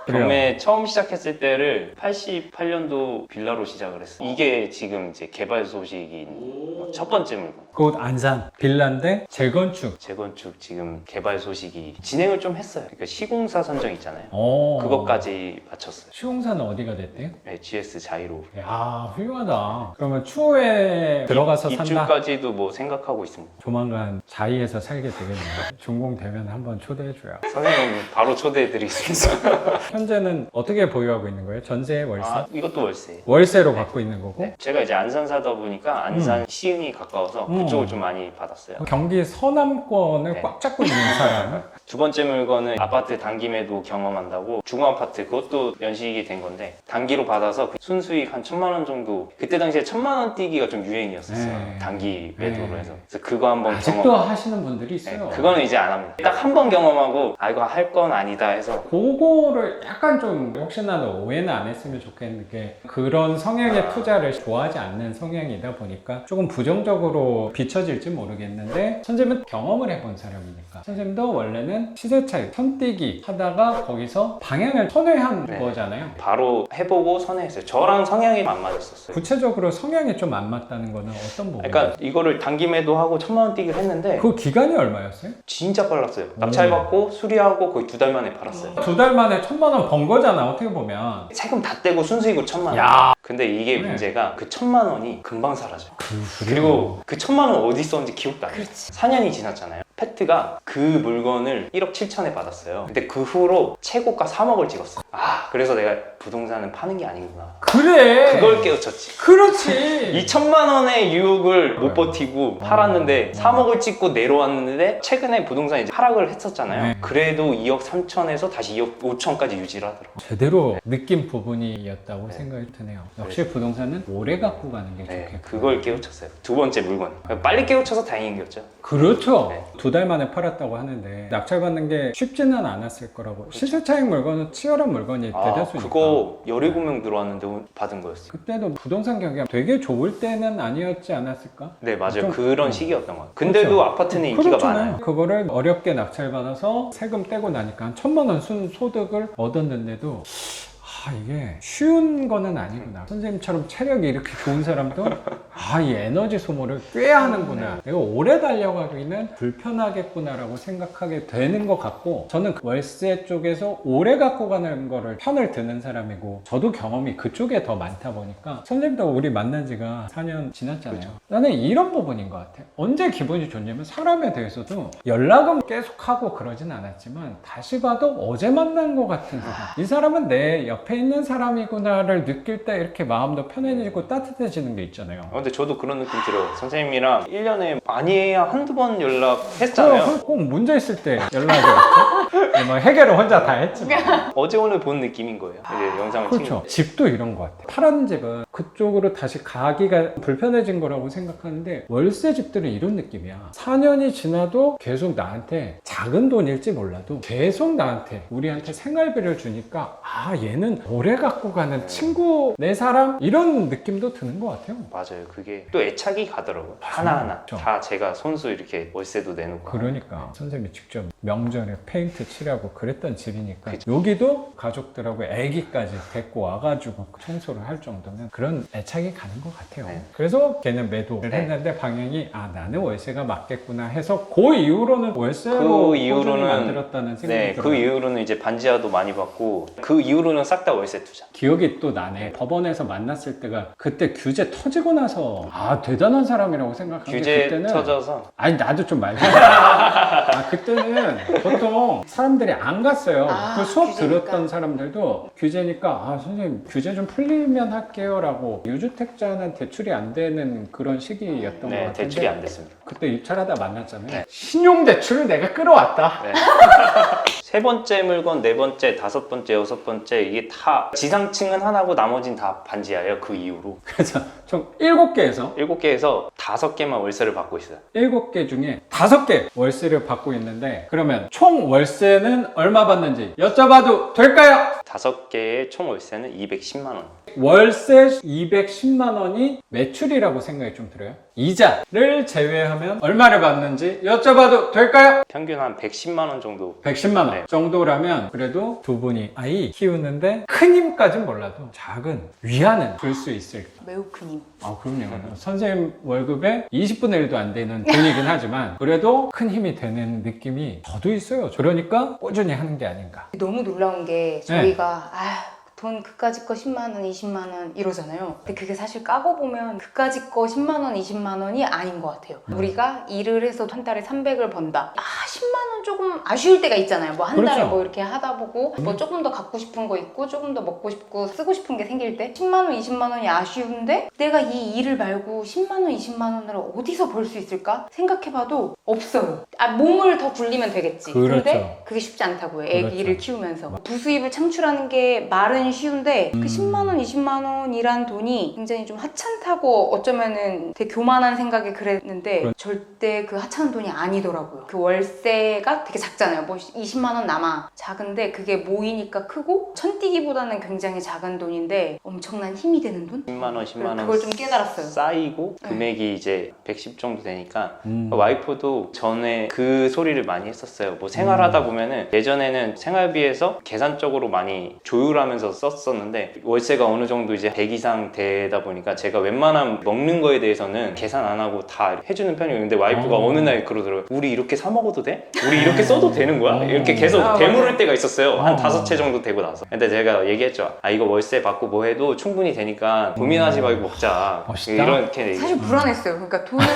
경매 처음 시작했을 때를 88년도 빌라로 시작을 했어요. 이게 지금 이제 개발 소식인 첫 번째 물건. 곧 안산 빌라인데 재건축. 재건축 지금 개발 소식이 진행을 좀 했어요. 그러니까 시공사 선정 있잖아요. 오. 그것까지 마쳤어요. 시공사는 어디가 됐대요? 네, GS 자이로. 야 훌륭하다. 그러면 추후에 들어가서 산다. 입주까지도 뭐 생각하고 있습니다. 조만간 자이에서 살게 되겠네요. 준공되면 한번 초대해줘요. 선생님 바로 초대해드리겠습니다. 현재는 어떻게 보유하고 있는 거예요? 전세, 월세? 아, 이것도 월세. 월세로 받고 있는 거고? 네, 제가 이제 안산 사다 보니까 안산 시흥이 가까워서 그쪽을 좀 많이 받았어요. 경기 서남권을 네. 꽉 잡고 있는 사람. 두 번째 물건은 아파트 단기 매도 경험한다고 중고아파트 그것도 연식이 된 건데 단기로 받아서 순수익 한 1,000만 원 정도 그때 당시에 1,000만 원 뛰기가 좀 유행이었었어요. 네. 단기 매도로 네. 해서 그래서 그거 한번 아직도 경험. 하시는 분들이 네, 있어요. 그거는 이제 안 합니다. 딱 한 번 경험하고 아 이거 할 건 아니다 해서 그거를 약간 좀 혹시나 오해는 안 했으면 좋겠는 게 그런 성향의 투자를 좋아하지 않는 성향이다 보니까 조금 부정적으로 비춰질지 모르겠는데 선생님은 경험을 해본 사람이니까 선생님도 원래는 시세 차익 선띄기 하다가 거기서 방향을 선회한 네. 거잖아요. 바로 해보고 선회했어요. 저랑 성향이 안 맞았었어요. 구체적으로 성향이 좀 안 맞다는 거는 어떤 부분이에요? 그러니까 이거를 단기 매도하고 1,000만 원 뛰기를 했는데 그 기간이 얼마였어요? 진짜 빨랐어요. 낙찰받고 수리하고 거의 2달 만에 팔았어요. 2달 만에 1,000만 원 번 거잖아 어떻게 보면. 세금 다 떼고 순수익으로 1,000만 원. 야. 근데 이게 네. 문제가 그 1,000만 원이 금방 사라져요. 그리고 그리고 그 1,000만 원 어디 있었는지 기억도 안 나요. 그렇지. 4년이 지났잖아요. 팩트가 그 물건을 1억 7천에 받았어요. 근데 그 후로 최고가 3억을 찍었어. 그래서 내가 부동산은 파는 게 아니구나. 그래. 그걸 깨우쳤지. 그렇지. 2천만 원의 유혹을 못 버티고 팔았는데 3억을 찍고 내려왔는데 최근에 부동산이 이제 하락을 했었잖아요. 네. 그래도 2억 3천에서 다시 2억 5천까지 유지를 하더라고요. 제대로 느낀 부분이었다고 네. 생각이 드네요. 역시 부동산은 오래 갖고 가는 게 네, 좋겠고. 그걸 깨우쳤어요. 두 번째 물건. 빨리 깨우쳐서 다행인 거죠. 그렇죠. 네. 2달 만에 팔았다고 하는데 낙찰받는 게 쉽지는 않았을 거라고. 시세차익 물건은 치열한 물건이 대다수니까. 그거 17명 들어왔는데 받은 거였어요. 그때도 부동산 경기가 되게 좋을 때는 아니었지 않았을까? 네, 맞아요. 좀- 그런 시기였던 것 같아요. 근데도 그렇죠. 아파트는 인기가 그렇잖아요. 많아요. 그거를 어렵게 낙찰받아서 세금 떼고 나니까 한 1,000만 원 순소득을 얻었는데도 이게 쉬운 거는 아니구나. 선생님처럼 체력이 이렇게 좋은 사람도 이 에너지 소모를 꽤 하는구나. 내가 오래 달려가기는 불편하겠구나라고 생각하게 되는 것 같고, 저는 월세 쪽에서 오래 갖고 가는 거를 편을 드는 사람이고, 저도 경험이 그쪽에 더 많다 보니까 선생님도 우리 만난 지가 4년 지났잖아요. 그렇죠. 나는 이런 부분인 것 같아요. 언제 기분이 좋냐면 사람에 대해서도 연락은 계속하고 그러진 않았지만 다시 봐도 어제 만난 것 같은 사람. 이 사람은 내 옆에 있는 사람이구나를 느낄 때 이렇게 마음도 편해지고 따뜻해지는 게 있잖아요. 근데 저도 그런 느낌 들어요. 선생님이랑 1년에 많이 해야 한두 번 연락했잖아요. 꼭 문제 있을 때 연락이 왔죠. 뭐 해결을 혼자 다 했지만. 어제 오늘 본 느낌인 거예요. 이제 영상을 그렇죠. 찍는 집도 이런 것 같아요. 파란 집은 그쪽으로 다시 가기가 불편해진 거라고 생각하는데, 월세 집들은 이런 느낌이야. 4년이 지나도 계속 나한테 작은 돈일지 몰라도 계속 나한테, 우리한테 생활비를 주니까 얘는 오래 갖고 가는 친구, 내 사람, 이런 느낌도 드는 것 같아요. 맞아요. 그게 또 애착이 가더라고요. 하나하나 그렇죠. 다 제가 손수 이렇게 월세도 내놓고. 그러니까 선생님이 직접 명절에 페인트 칠하고 그랬던 집이니까 그쵸. 여기도 가족들하고 애기까지 데리고 와가지고 청소를 할 정도면 그런 애착이 가는 것 같아요. 네. 그래서 걔는 매도를 네. 했는데 방향이 나는 월세가 맞겠구나 해서 그 이후로는 월세로 그 꾸준히 이후로는- 만들었다는 생각이 네, 들어요. 그 이후로는 이제 반지하도 많이 받고 그 이후로는 싹 다 월세 투자. 기억이 또 나네. 법원에서 만났을 때가 그때 규제 터지고 나서 대단한 사람이라고 생각한 게 규제 그때는 터져서 나도 좀 말고 그때는 보통 사람들이 안 갔어요. 그 수업 규제니까. 들었던 사람들도 규제니까 선생님 규제 좀 풀리면 할게요 라고, 유주택자는 대출이 안 되는 그런 시기였던 것 네, 같은데 대출이 안 됐습니다. 그때 입찰하다 만났잖아요. 네. 신용대출을 내가 끌어왔다. 네. 세 번째 물건, 네 번째, 다섯 번째, 여섯 번째 이게 다 지상층은 하나고 나머지는 다 반지하예요. 그 이후로 그래서 총 7개에서 7개에서 5개만 월세를 받고 있어요. 7개 중에 5개 월세를 받고 있는데, 그러면 총 월세는 얼마 받는지 여쭤봐도 될까요? 5개의 총 월세는 210만 원. 월세 210만 원이 매출이라고 생각이 좀 들어요. 이자를 제외하면 얼마를 받는지 여쭤봐도 될까요? 평균 한 110만 원 정도. 110만 원 네. 정도라면 그래도 두 분이 아이 키우는데 큰 힘까진 몰라도 작은 위안은 줄 수 있을까? 매우 큰 힘. 그럼요. 선생님 월급의 20분의 1도 안 되는 돈이긴 하지만 그래도 큰 힘이 되는 느낌이 저도 있어요. 그러니까 꾸준히 하는 게 아닌가. 너무 놀라운 게 네. 저희가 돈 그까짓 거 10만 원, 20만 원 이러잖아요. 근데 그게 사실 까고 보면 그까짓 거 10만 원, 20만 원이 아닌 것 같아요. 우리가 일을 해서 한 달에 300을 번다. 10만 원 조금 아쉬울 때가 있잖아요. 뭐 한 달에 그렇죠. 뭐 이렇게 하다 보고 뭐 조금 더 갖고 싶은 거 있고 조금 더 먹고 싶고 쓰고 싶은 게 생길 때 10만 원, 20만 원이 아쉬운데 내가 이 일을 말고 10만 원, 20만 원을 어디서 벌 수 있을까? 생각해봐도 없어요. 몸을 더 굴리면 되겠지. 그렇죠. 근데 그게 쉽지 않다고요. 애기를 그렇죠. 키우면서. 부수입을 창출하는 게 말은 쉬운데 그 10만 원, 20만 원이란 돈이 굉장히 좀 하찮다고 어쩌면은 되게 교만한 생각이 그랬는데 절대 그 하찮은 돈이 아니더라고요. 그 월세가 되게 작잖아요. 뭐 20만 원 남아. 작은데 그게 모이니까 크고 천뛰기보다는 굉장히 작은 돈인데 엄청난 힘이 되는 돈? 10만 원, 10만 원 그걸 좀 깨달았어요. 쌓이고 네. 금액이 이제 110 정도 되니까 와이프도 전에 그 소리를 많이 했었어요. 뭐 생활하다 보면은 예전에는 생활비에서 계산적으로 많이 조율하면서 썼었는데 월세가 어느 정도 이제 100 이상 되다 보니까 제가 웬만한 먹는 거에 대해서는 계산 안 하고 다 해주는 편이에요. 근데 와이프가 어느 날 그러더라고요. 우리 이렇게 사 먹어도 돼? 우리 이렇게 써도 되는 거야? 이렇게 계속 되물을 때가 있었어요. 한 5채 정도 되고 나서. 근데 제가 얘기했죠. 아 이거 월세 받고 뭐 해도 충분히 되니까 고민하지 말고 먹자. 멋있다. 이렇게 얘기했죠. 사실 불안했어요. 그러니까 돈을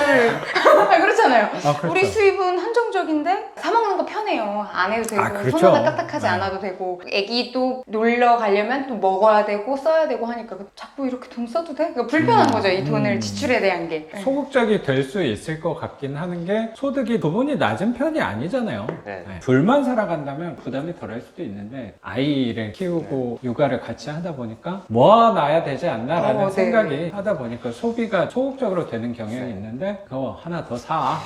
그렇잖아요. 그렇죠. 우리 수입은 한정적인데 사 먹는 거 편해요. 안 해도 되고 그렇죠. 손바닥 까딱하지 네. 않아도 되고 애기 또 놀러 가려면 또 먹어야 되고 써야 되고 하니까 자꾸 이렇게 돈 써도 돼? 그러니까 불편한 거죠. 이 돈을 지출에 대한 게. 소극적이 될 수 있을 것 같긴 하는 게 소득이 부분이 낮은 편이 아니잖아요. 네. 둘만 살아간다면 부담이 덜할 수도 있는데 아이를 키우고 육아를 같이 하다 보니까 모아놔야 되지 않나라는 네. 생각이 하다 보니까 소비가 소극적으로 되는 경향이 있는데 그거 하나 더 사.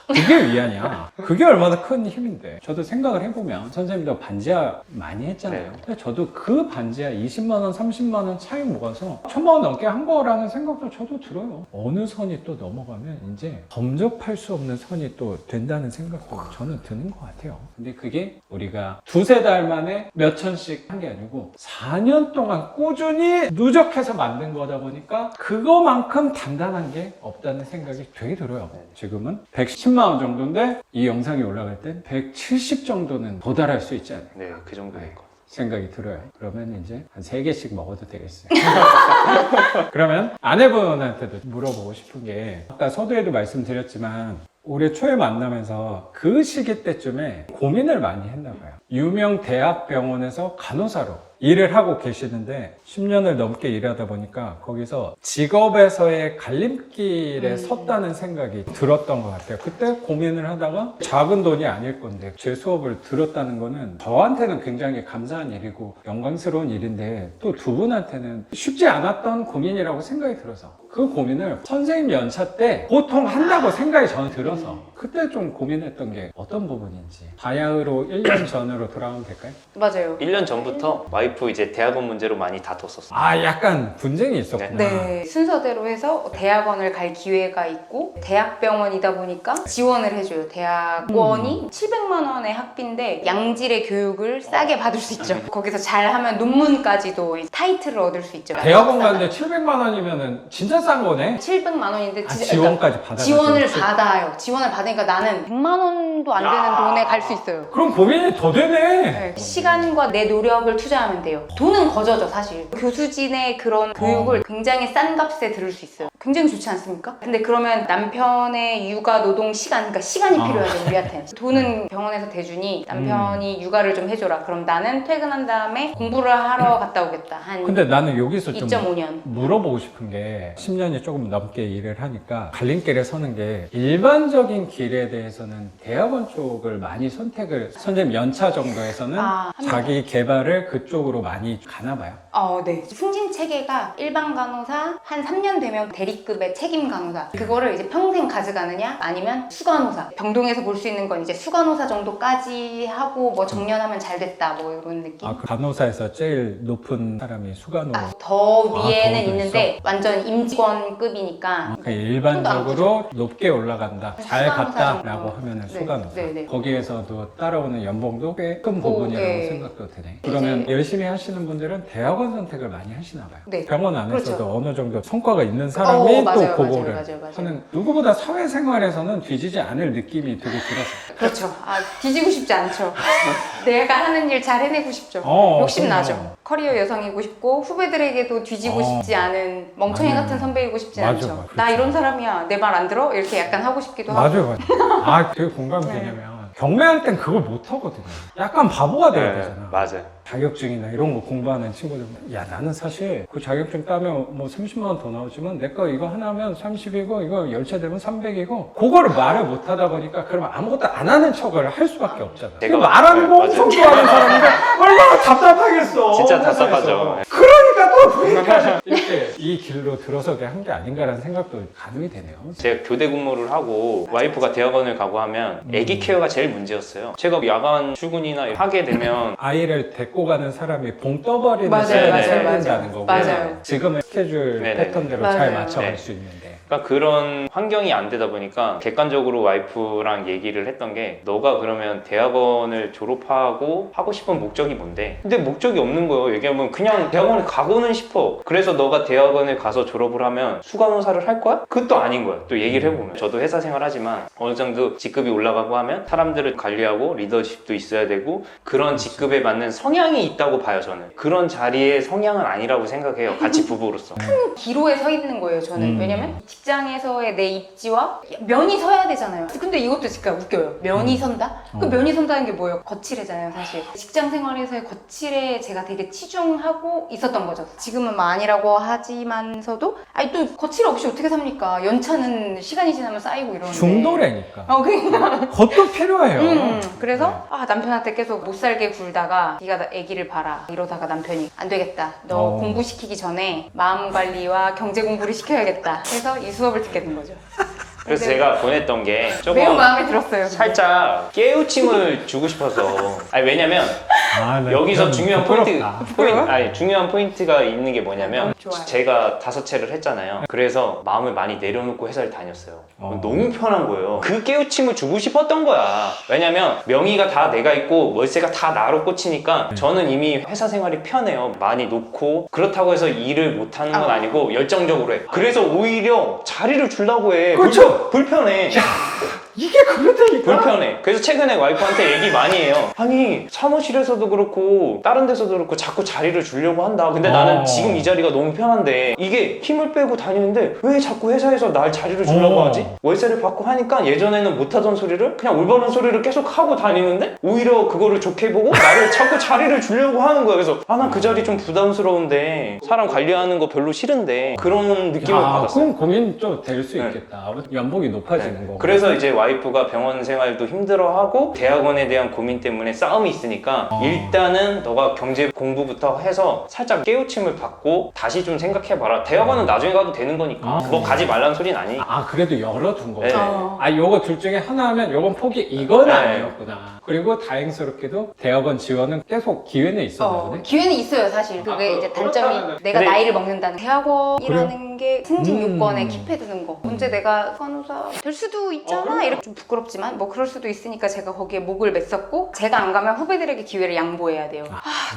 그게 위안이야. 그게 얼마나 큰 힘인데. 저도 생각을 해보면 선생님도 반지하 많이 했잖아요. 네. 근데 저도 그 반지하 20만 원, 30만 원 차이 모아서 1000만 원 넘게 한 거라는 생각도 저도 들어요. 어느 선이 또 넘어가면 이제 범접할 수 없는 선이 또 된다는 생각도 저는 드는 것 같아요. 근데 그게 우리가 두세 달 만에 몇 천씩 한 게 아니고 4년 동안 꾸준히 누적해서 만든 거다 보니까 그거만큼 단단한 게 없다는 생각이 되게 들어요. 지금은 110만 원 정도인데 이 영상이 올라갈 땐 170 정도는 도달할 수 있지 않을까 네, 그 정도 될 것 같아요. 생각이 들어요. 그러면 이제 한 3개씩 먹어도 되겠어요. 그러면 아내분한테도 물어보고 싶은 게 아까 서두에도 말씀드렸지만 올해 초에 만나면서 그 시기 때쯤에 고민을 많이 했나 봐요. 유명 대학병원에서 간호사로 일을 하고 계시는데 10년을 넘게 일하다 보니까 거기서 직업에서의 갈림길에 섰다는 생각이 들었던 것 같아요. 그때 고민을 하다가 작은 돈이 아닐 건데 제 수업을 들었다는 거는 저한테는 굉장히 감사한 일이고 영광스러운 일인데 또 두 분한테는 쉽지 않았던 고민이라고 생각이 들어서 그 고민을 선생님 연차 때 보통 한다고 생각이 저는 들어서 그때 좀 고민했던 게 어떤 부분인지 바야흐로 1년 전으로 돌아가면 될까요? 맞아요. 1년 전부터 와이프 이제 대학원 문제로 많이 다퉜었어요. 아 약간 분쟁이 있었구나. 네, 순서대로 해서 대학원을 갈 기회가 있고 대학병원이다 보니까 지원을 해줘요. 대학원이 700만 원의 학비인데 양질의 교육을 싸게 받을 수 있죠. 거기서 잘하면 논문까지도 타이틀을 얻을 수 있죠. 대학원 가는데 700만 원이면은 진짜 싼 거네? 700만 원인데 아, 진짜 지원까지 받아. 지원을 받아요. 지원을 받으니까 나는 100만 원도 안 되는 돈에 갈 수 있어요. 그럼 고민이 더 되네. 네, 시간과 내 노력을 투자하면 돼요. 돈은 거저죠 사실. 교수진의 그런 교육을 굉장히 싼 값에 들을 수 있어요. 굉장히 좋지 않습니까? 근데 그러면 남편의 육아 노동 시간, 그러니까 시간이 필요하죠 우리한테. 돈은 병원에서 대주니 남편이 육아를 좀 해줘라. 그럼 나는 퇴근한 다음에 공부를 하러 갔다 오겠다. 한 근데 나는 여기서 좀 2.5년. 물어보고 싶은 게 10년이 조금 넘게 일을 하니까 갈림길에 서는 게 일반적인 길에 대해서는 대학원 쪽을 많이 선택을 선생님 연차 정도에서는 자기 개발을 그쪽으로 많이 가나 봐요. 네. 승진 체계가 일반 간호사 한 3년 되면 대리급의 책임 간호사. 그거를 이제 평생 가져가느냐 아니면 수간호사. 병동에서 볼 수 있는 건 이제 수간호사 정도까지 하고 뭐 정년하면 잘 됐다 뭐 이런 느낌. 그 간호사에서 제일 높은 사람이 수간호. 더 위에는 더 있는데 완전 임직원급이니까. 그러니까 일반적으로 높게 올라간다. 잘 수간호사 갔다라고 정도. 하면은 네, 수간호사. 네, 네. 거기에서도 따라오는 연봉도 꽤 큰 부분이라고 네. 생각도 드네. 그러면 열심히 하시는 분들은 대학원 선택을 많이 하시나 봐요. 네. 병원 안에서도 그렇죠. 어느 정도 성과가 있는 사람이 맞아요, 또 그거를 맞아요. 하는 누구보다 사회생활에서는 뒤지지 않을 느낌이 되게 들어서. 그렇죠. 뒤지고 싶지 않죠. 내가 하는 일 잘 해내고 싶죠. 어, 욕심나죠. 그럼요. 커리어 여성이고 싶고 후배들에게도 뒤지고 싶지 않은 멍청이 맞아요. 같은 선배이고 싶진 맞아, 않죠. 맞아. 나 이런 사람이야. 내 말 안 들어? 이렇게 약간 하고 싶기도 하고. 맞아요. 되게 공감이 되냐면 경매할 땐 그걸 못 하거든요. 약간 바보가 돼야 네, 되잖아. 맞아요. 자격증이나 이런 거 공부하는 친구들, 야, 나는 사실 그 자격증 따면 뭐 30만 원 더 나오지만 내 거 이거 하나면 30이고 이거 열차 되면 300이고 그거를 말을 못 하다 보니까 그러면 아무것도 안 하는 척을 할 수밖에 없잖아. 제가 말하는 거 맞아요. 엄청 좋아하는 사람인데 얼마나 답답하겠어. 진짜 회사에서. 답답하죠. 그러니까 또 그러니까 이렇게 이 길로 들어서게 한 게 아닌가라는 생각도 가능이 되네요. 제가 교대 근무를 하고 와이프가 대학원을 가고 하면 아기 케어가 제일 문제였어요. 제가 야간 출근이나 하게 되면 아이를 데리고 가는 사람이 봉 떠버리는 맞아요, 시간이 맞아요, 생긴다는 맞아요. 거고 맞아요. 지금은 스케줄 네네네. 패턴대로 잘 맞아요. 맞춰갈 네. 수 있는데. 그러니까 그런 환경이 안 되다 보니까 객관적으로 와이프랑 얘기를 했던 게 너가 그러면 대학원을 졸업하고 하고 싶은 목적이 뭔데? 근데 목적이 없는 거예요. 얘기하면 그냥 대학원에 가고는 싶어. 그래서 너가 대학원에 가서 졸업을 하면 수간호사를 할 거야? 그것도 아닌 거야. 또 얘기를 해보면 저도 회사 생활하지만 어느 정도 직급이 올라가고 하면 사람들을 관리하고 리더십도 있어야 되고 그런 직급에 맞는 성향이 있다고 봐요. 저는 그런 자리의 성향은 아니라고 생각해요. 같이 부부로서. 기로에 서 있는 거예요, 저는. 왜냐면 직장에서의 내 입지와 면이 서야 되잖아요. 근데 이것도 진짜 웃겨요. 면이 선다? 그 면이 선다는 게 뭐예요? 거칠해잖아요, 사실. 직장 생활에서의 거칠에 제가 되게 치중하고 있었던 거죠. 지금은 뭐 아니라고 하지만서도 아니 또 거칠 없이 어떻게 삽니까? 연차는 시간이 지나면 쌓이고 이러는데. 중도래니까. 그러니까. 그것도 필요해요. 그래서 남편한테 계속 못 살게 굴다가 네가 아기를 봐라 이러다가 남편이 안 되겠다. 너 공부시키기 전에 마음 관리와 경제 공부를 시켜야겠다 해서 이 수업을 듣게 된 거죠. 그래서 근데 제가 보냈던 게 매우 조금 마음에 들었어요. 살짝 깨우침을 주고 싶어서. 아니 왜냐면 네. 여기서 중요한 부끄럽다. 중요한 포인트가 있는 게 뭐냐면 좋아요. 제가 5채를 했잖아요. 그래서 마음을 많이 내려놓고 회사를 다녔어요. 너무 편한 거예요. 그 깨우침을 주고 싶었던 거야. 왜냐면 명의가 다 내가 있고 월세가 다 나로 꽂히니까 저는 이미 회사 생활이 편해요. 많이 놓고 그렇다고 해서 일을 못하는 건 아니고 열정적으로 해. 그래서 오히려 자리를 주려고 해. 그렇죠. 불편해. 이게 그렇다니까. 불편해. 그래서 최근에 와이프한테 얘기 많이 해요. 아니 사무실에서도 그렇고 다른 데서도 그렇고 자꾸 자리를 주려고 한다. 근데 나는 지금 이 자리가 너무 편한데 이게 힘을 빼고 다니는데 왜 자꾸 회사에서 날 자리를 주려고 하지? 월세를 받고 하니까 예전에는 못하던 소리를 그냥 올바른 소리를 계속 하고 다니는데 오히려 그거를 좋게 보고 나를 자꾸 자리를 주려고 하는 거야. 그래서 난 그 자리 좀 부담스러운데 사람 관리하는 거 별로 싫은데 그런 느낌을 받았어요. 그럼 고민 좀 될 수 있겠다. 연봉이 높아지는 거고. 그래서 이제 와이프가 병원 생활도 힘들어하고 대학원에 대한 고민 때문에 싸움이 있으니까 일단은 너가 경제 공부부터 해서 살짝 깨우침을 받고 다시 좀 생각해봐라. 대학원은 나중에 가도 되는 거니까 뭐 가지 말라는 소리는 아니니까. 그래도 열어둔 거고. 네. 요거 둘 중에 하나 하면 요건 포기, 이건 네. 아니었구나. 그리고 다행스럽게도 대학원 지원은 계속 기회는 있었거든요. 기회는 있어요, 사실. 그게 이제 단점이 내가 근데- 나이를 먹는다는 대학원이라는 게 승진 요건에 킵해두는 거. 언제 내가 간호사 될 수도 있잖아. 이렇게 좀 부끄럽지만 뭐 그럴 수도 있으니까 제가 거기에 목을 맸었고 제가 안 가면 후배들에게 기회를 양보해야 돼요.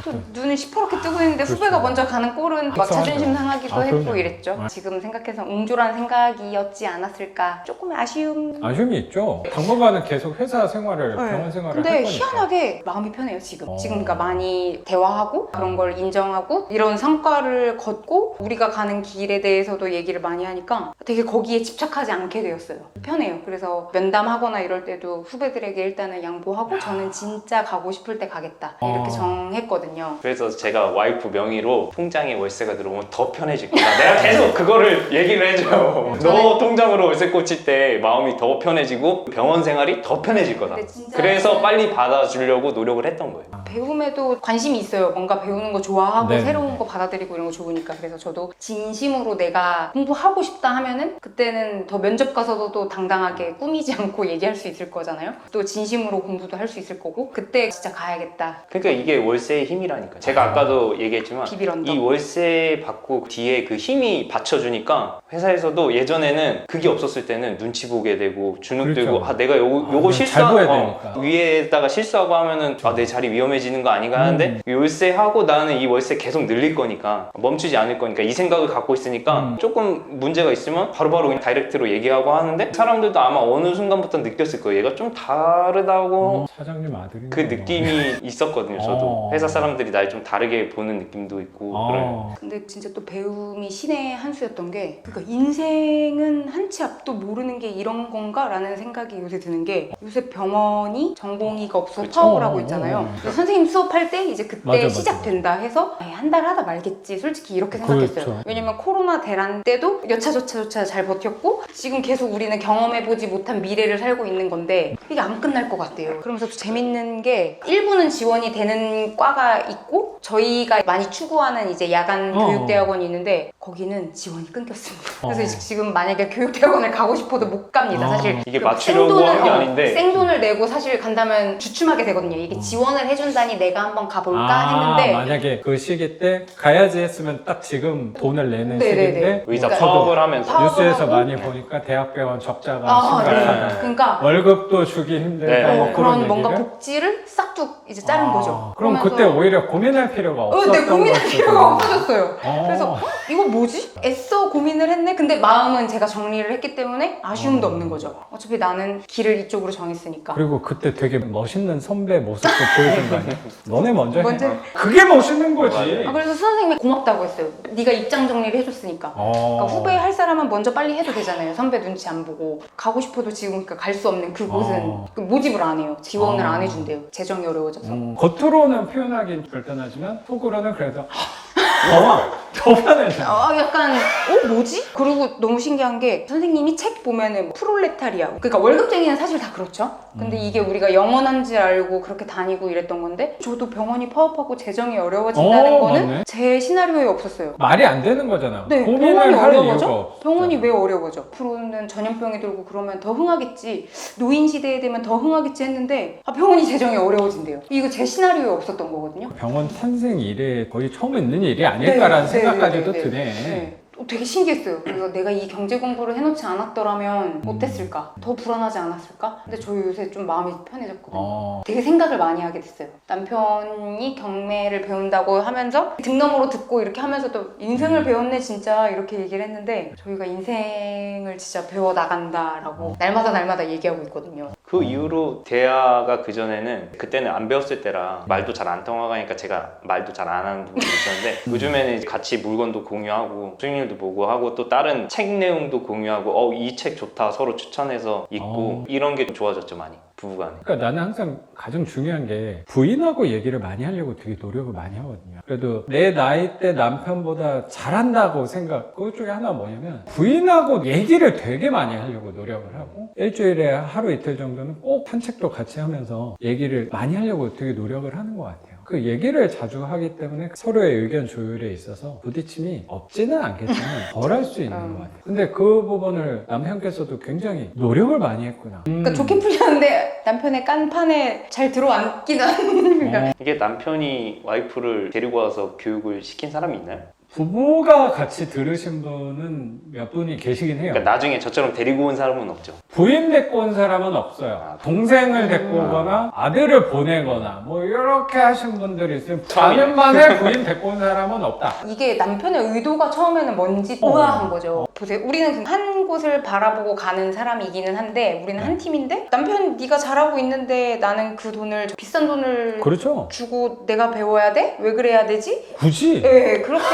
또 눈을 시퍼렇게 뜨고 있는데 후배가 먼저 가는 꼴은 막 속상하죠. 자존심 상하기도 했고 그럼요. 이랬죠. 지금 생각해서 옹졸한 생각이었지 않았을까. 조금 아쉬움. 아쉬움이 있죠. 당분간은 계속 회사 생활을, 병원 생활을 할 근데 거니까. 희한하게 마음이 편해요 지금. 지금 그러니까 많이 대화하고 그런 걸 인정하고 이런 성과를 걷고 우리가 가는 길에 대해서도 얘기를 많이 하니까 되게 거기에 집착하지 않게 되었어요. 편해요. 그래서 면담하거나 이럴 때도 후배들에게 일단은 양보하고 저는 진짜 가고 싶을 때 가겠다 이렇게 정했거든요. 그래서 제가 와이프 명의로 통장에 월세가 들어오면 더 편해질 거다. 내가 계속 그거를 얘기를 해줘요. 너 통장으로 월세 꽂힐 때 마음이 더 편해지고 병원 생활이 더 편해질 거다. 근데 진짜 그래서 빨리 받아주려고 노력을 했던 거예요. 배움에도 관심이 있어요. 뭔가 배우는 거 좋아하고 네. 새로운 거 받아들이고 이런 거 좋으니까. 그래서 저도 진심으로 내가 공부하고 싶다 하면은 그때는 더 면접 가서도 또 당당하게 꾸미지 않고 얘기할 수 있을 거잖아요. 또 진심으로 공부도 할 수 있을 거고 그때 진짜 가야겠다. 그러니까 이게 월세의 힘이라니까. 제가 아까도 얘기했지만 비빌 언덕. 이 월세 받고 뒤에 그 힘이 받쳐주니까 회사에서도 예전에는 그게 없었을 때는 눈치 보게 되고 주눅 그렇죠. 들고 내가 요거 잘 실수하고 보여야 되니까. 위에다가 실수하고 하면은 내 자리 위험해지는 거 아닌가 하는데 월세하고 나는 이 월세 계속 늘릴 거니까 멈추지 않을 거니까 이 생각을 갖고 있으니까 조금 문제가 있으면 바로바로 그냥 다이렉트로 얘기하고 하는데 사람들도 아마 어느 순간부터 느꼈을 거예요. 얘가 좀 다르다고 사장님 아들이 그 느낌이 있었거든요. 저도 회사 사람들이 날 좀 다르게 보는 느낌도 있고 그런. 근데 진짜 또 배움이 신의 한 수였던 게 그러니까 인생은 한 치 앞도 모르는 게 이런 건가? 라는 생각이 요새 드는 게 요새 병원이 전공의가 없어 그쵸. 파업을 하고 있잖아요. 그래서 선생님 수업할 때 이제 그때 맞아. 시작된다 해서 한 달 하다 말겠지 솔직히 이렇게 생각했어요. 그렇죠. 왜냐면 코로나 대란 때도 여차저차 잘 버텼고 지금 계속 우리는 경험해보지 못한 미래를 살고 있는 건데 이게 안 끝날 것 같아요. 그러면서 또 재밌는 게 일부는 지원이 되는 과가 있고 저희가 많이 추구하는 이제 야간 교육대학원이 있는데 거기는 지원이 끊겼습니다. 그래서 지금 만약에 교육대학원을 가고 싶어도 못 갑니다. 사실 이게 그 맞추려고 한 게 아닌데. 생돈을 내고 사실 간다면 주춤하게 되거든요. 이게 지원을 해준다 시간이 내가 한번 가볼까 했는데 만약에 그 시기 때 가야지 했으면 딱 지금 돈을 내는 네네네. 시기인데 의사 그러니까 파업을 하면서 파업- 뉴스에서 하고? 많이 보니까 대학병원 적자가 네. 심각하다. 그러니까 월급도 주기 힘들다. 네. 뭐 그런 그런 뭔가 얘기를. 복지를 싹둑 이제 자른 거죠. 그럼 그러면서 그때 오히려 고민할 필요가 없었던 네, 고민할 걸 필요가 수도. 없어졌어요. 그래서 이거 뭐지? 애써 고민을 했네? 근데 마음은 제가 정리를 했기 때문에 아쉬움도 없는 거죠. 어차피 나는 길을 이쪽으로 정했으니까. 그리고 그때 되게 멋있는 선배 모습도 보여준 거 아니야? 너네 먼저 해. 먼저? 그게 멋있는 거지. 그래서 선생님이 고맙다고 했어요. 네가 입장 정리를 해줬으니까. 그러니까 후배 할 사람은 먼저 빨리 해도 되잖아요. 선배 눈치 안 보고. 가고 싶어도 지금 갈 수 없는 그곳은 그 모집을 안 해요. 지원을 안 해준대요. 재정이 어려워져서. 겉으로는 표현하기 불편하지만 속으로는 그래도 더 편해져. 약간 뭐지? 그리고 너무 신기한 게 선생님이 책 보면은 프롤레타리아 그러니까 월급쟁이는 사실 다 그렇죠. 근데 이게 우리가 영원한 줄 알고 그렇게 다니고 이랬던 건데 저도 병원이 파업하고 재정이 어려워진다는 거는 맞네. 제 시나리오에 없었어요. 말이 안 되는 거잖아. 네, 고민을 병원이 할 이유가 어려워져? 없어. 병원이 왜 어려워져? 앞으로는 전염병이 들고 그러면 더 흥하겠지. 노인 시대에 되면 더 흥하겠지 했는데 병원이 재정이 어려워진대요. 이거 제 시나리오에 없었던 거거든요. 병원 탄생 이래 거의 처음 있는 일이 아닐까라는 생각까지도 드네. 네. 되게 신기했어요. 그래서 내가 이 경제 공부를 해놓지 않았더라면 어땠을까? 더 불안하지 않았을까? 근데 저 요새 좀 마음이 편해졌거든요. 되게 생각을 많이 하게 됐어요. 남편이 경매를 배운다고 하면서 등록으로 듣고 이렇게 하면서도 인생을 배웠네 진짜 이렇게 얘기를 했는데 저희가 인생을 진짜 배워 나간다라고 날마다 얘기하고 있거든요. 그 이후로 대화가 그전에는 그때는 안 배웠을 때라 말도 잘 안 통하니까 제가 말도 잘 안 하는 부분이 있었는데 요즘에는 이제 같이 물건도 공유하고 수익률도 보고 하고 또 다른 책 내용도 공유하고 이 책 좋다 서로 추천해서 읽고 이런 게 좀 좋아졌죠 많이 부부간에. 그러니까 나는 항상 가장 중요한 게 부인하고 얘기를 많이 하려고 되게 노력을 많이 하거든요. 그래도 내 나이 때 남편보다 잘한다고 생각, 그것 중에 하나 뭐냐면 부인하고 얘기를 되게 많이 하려고 노력을 하고 일주일에 하루 이틀 정도는 꼭 산책도 같이 하면서 얘기를 많이 하려고 되게 노력을 하는 것 같아요. 그 얘기를 자주 하기 때문에 서로의 의견 조율에 있어서 부딪힘이 없지는 않겠지만 덜 할 수 있는 것 같아요. 근데 그 부분을 남편께서도 굉장히 노력을 많이 했구나. 그러니까 좋게 풀렸는데 남편의 깐판에 잘 들어앉기는 않으니까 이게 남편이 와이프를 데리고 와서 교육을 시킨 사람이 있나요? 부부가 같이 들으신 분은 몇 분이 계시긴 해요. 그러니까 나중에 저처럼 데리고 온 사람은 없죠. 부인 데리고 온 사람은 없어요. 동생을 데리고 오거나 아들을 보내거나 뭐 이렇게 하신 분들이 있으면 4년 만에 부인 데리고 온 사람은 없다. 이게 남편의 의도가 처음에는 뭔지 의아한 거죠. 보세요. 우리는 한 곳을 바라보고 가는 사람이기는 한데 우리는 한 팀인데 남편 네가 잘하고 있는데 나는 그 돈을 비싼 돈을 그렇죠. 주고 내가 배워야 돼? 왜 그래야 되지? 굳이 네, 그렇게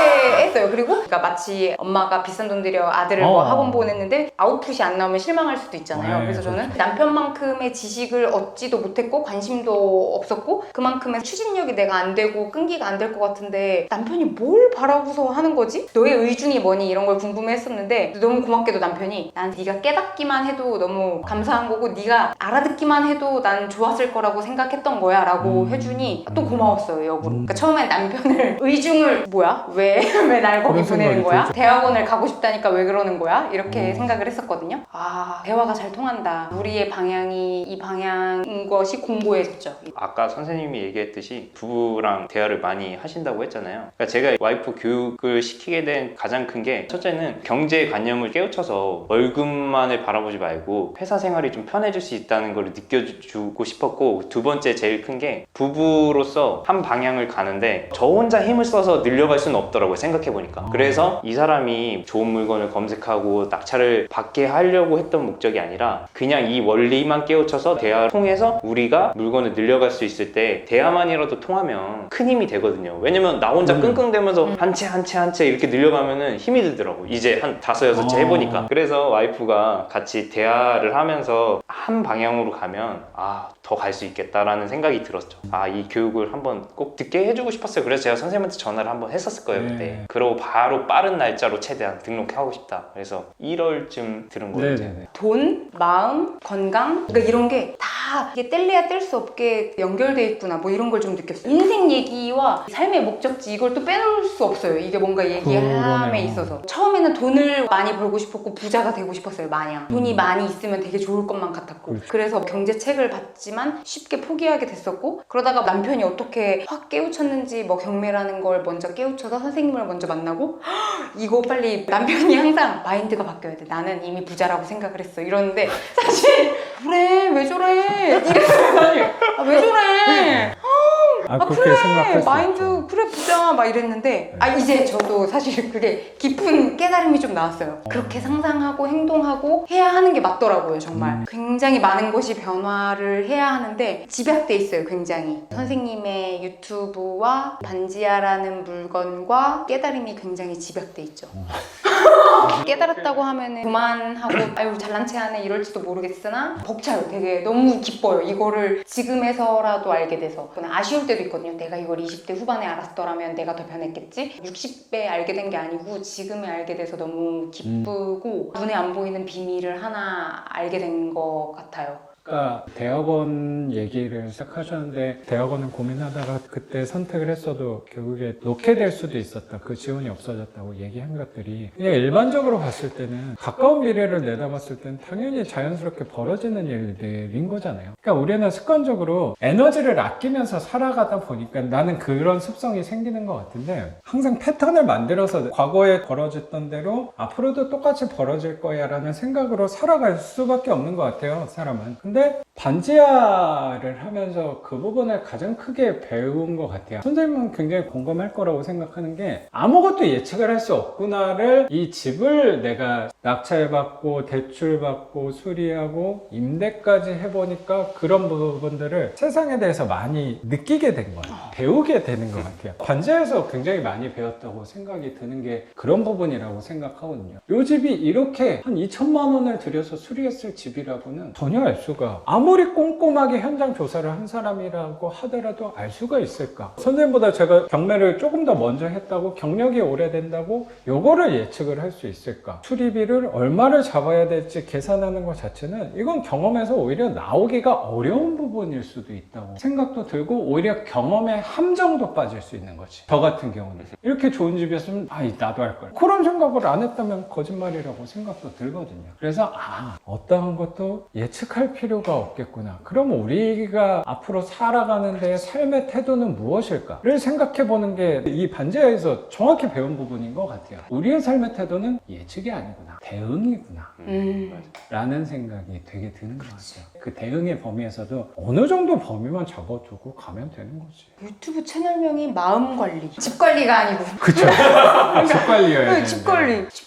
했어요. 그리고 그러니까 마치 엄마가 비싼 돈 들여 아들을 뭐 학원 보냈는데 아웃풋이 안 나오면 실망할 수도 있잖아요. 네, 그래서 저는 그렇죠. 남편만큼의 지식을 얻지도 못했고 관심도 없었고 그만큼의 추진력이 내가 안 되고 끈기가 안 될 것 같은데 남편이 뭘 바라고서 하는 거지? 너의 의중이 뭐니? 이런 걸 궁금해했었는데 너무 고맙게도 남편이 난 네가 깨닫기만 해도 너무 감사한 거고 네가 알아듣기만 해도 난 좋았을 거라고 생각했던 거야 라고 해주니 또 고마웠어요 역으로. 그러니까 처음엔 남편을 의중을 뭐야? 왜 날 거기 그런 보내는 생각이 거야? 들죠. 대학원을 가고 싶다니까 왜 그러는 거야? 이렇게 생각을 했었거든요. 대화가 잘 통한다. 우리의 방향이 이 방향인 것이 공고해졌죠. 아까 선생님이 얘기했듯이 부부랑 대화를 많이 하신다고 했잖아요. 그러니까 제가 와이프 교육을 시키게 된 가장 큰 게 첫째는 경제관념을 깨우쳐서 월급만을 바라보지 말고 회사 생활이 좀 편해질 수 있다는 걸 느껴주고 싶었고 두 번째 제일 큰 게 부부로서 한 방향을 가는데 저 혼자 힘을 써서 늘려갈 수는 없더라고요. 생각해보니까. 그래서 이 사람이 좋은 물건을 검색하고 낙찰을 받게 하려고 했던 목적이 아니라 그냥 이 원리만 깨우쳐서 대화를 통해서 우리가 물건을 늘려갈 수 있을 때 대화만이라도 통하면 큰 힘이 되거든요. 왜냐면 나 혼자 끙끙대면서 한 채 이렇게 늘려가면은 힘이 들더라고. 이제 한 5-6채 해보니까. 그래서 와이프가 같이 대화를 하면서 한 방향으로 가면 더 갈 수 있겠다라는 생각이 들었죠. 이 교육을 한번 꼭 듣게 해주고 싶었어요. 그래서 제가 선생님한테 전화를 한번 했었을 거예요 그때. 그러고 바로 빠른 날짜로 최대한 등록하고 싶다. 그래서 1월쯤 들은 거예요. 네네네. 돈, 마음, 건강 그러니까 이런 게 다 이게 뗄래야 뗄 수 없게 연결돼 있구나 뭐 이런 걸 좀 느꼈어요. 인생 얘기와 삶의 목적지 이걸 또 빼놓을 수 없어요. 이게 뭔가 얘기함에 그러네요. 있어서 처음에는 돈을 많이 벌고 싶었고 부자가 되고 싶었어요. 마냥 돈이 많이 있으면 되게 좋을 것만 같았고 그렇죠. 그래서 경제책을 봤지만 쉽게 포기하게 됐었고 그러다가 남편이 어떻게 확 깨우쳤는지 뭐 경매라는 걸 먼저 깨우쳐서 선생님을 먼저 만나고 이거 빨리 남편이 항상 마인드가 바뀌어야 돼. 나는 이미 부자라고 생각을 했어. 이러는데 사실 그래 왜 저래 이랬어요. 왜 저래 그렇게 그래 생각할 수 마인드 있죠. 그래 부자 막 이랬는데 이제 저도 사실 그게 깊은 깨달음이 좀 나왔어요. 그렇게 상상하고 행동하고 해야 하는 게 맞더라고요. 정말 굉장히 많은 것이 변화를 해야 하는데 집약돼 있어요. 굉장히 선생님의 유튜브와 반지하라는 물건과 깨달음이 굉장히 집약돼 있죠. 깨달았다고 하면은 그만하고 아유 잘난 체 하네 이럴지도 모르겠으나 벅차요. 되게 너무 기뻐요. 이거를 지금에서라도 알게 돼서. 그냥 아쉬울 때도 있거든요. 내가 이걸 20대 후반에 알았더라면 내가 더 변했겠지? 60대 알게 된 게 아니고 지금에 알게 돼서 너무 기쁘고 눈에 안 보이는 비밀을 하나 알게 된 것 같아요. 아까 대학원 얘기를 시작하셨는데 대학원을 고민하다가 그때 선택을 했어도 결국에 놓게 될 수도 있었다. 그 지원이 없어졌다고 얘기한 것들이 그냥 일반적으로 봤을 때는 가까운 미래를 내다봤을 때는 당연히 자연스럽게 벌어지는 일들인 거잖아요. 그러니까 우리는 습관적으로 에너지를 아끼면서 살아가다 보니까 나는 그런 습성이 생기는 것 같은데 항상 패턴을 만들어서 과거에 벌어졌던 대로 앞으로도 똑같이 벌어질 거야 라는 생각으로 살아갈 수밖에 없는 것 같아요. 사람은. 근데 반지하를 하면서 그 부분을 가장 크게 배운 것 같아요. 선생님은 굉장히 공감할 거라고 생각하는 게 아무것도 예측을 할 수 없구나를 이 집을 내가 낙찰받고 대출받고 수리하고 임대까지 해보니까 그런 부분들을 세상에 대해서 많이 느끼게 된 거예요. 배우게 되는 것 같아요. 반지하에서 굉장히 많이 배웠다고 생각이 드는 게 그런 부분이라고 생각하거든요. 이 집이 이렇게 한 2천만 원을 들여서 수리했을 집이라고는 전혀 알 수가 아무리 꼼꼼하게 현장 조사를 한 사람이라고 하더라도 알 수가 있을까? 선생님보다 제가 경매를 조금 더 먼저 했다고 경력이 오래된다고 요거를 예측을 할 수 있을까? 수리비를 얼마를 잡아야 될지 계산하는 것 자체는 이건 경험에서 오히려 나오기가 어려운 부분일 수도 있다고 생각도 들고 오히려 경험에 함정도 빠질 수 있는 거지. 저 같은 경우는 이렇게 좋은 집이었으면 나도 할 걸. 그런 생각을 안 했다면 거짓말이라고 생각도 들거든요. 그래서 어떠한 것도 예측할 필요가 없겠구나. 그러면 우리가 앞으로 살아가는 데의 삶의 태도는 무엇일까를 생각해 보는 게 이 반지하에서 정확히 배운 부분인 것 같아요. 우리의 삶의 태도는 예측이 아니구나. 대응이구나. 라는 생각이 되게 드는 것 같아요. 그 대응의 범위에서도 어느 정도 범위만 잡아두고 가면 되는 거지. 유튜브 채널명이 마음관리 집 관리가 아니고 그쵸. 집 관리여야 되는데. 집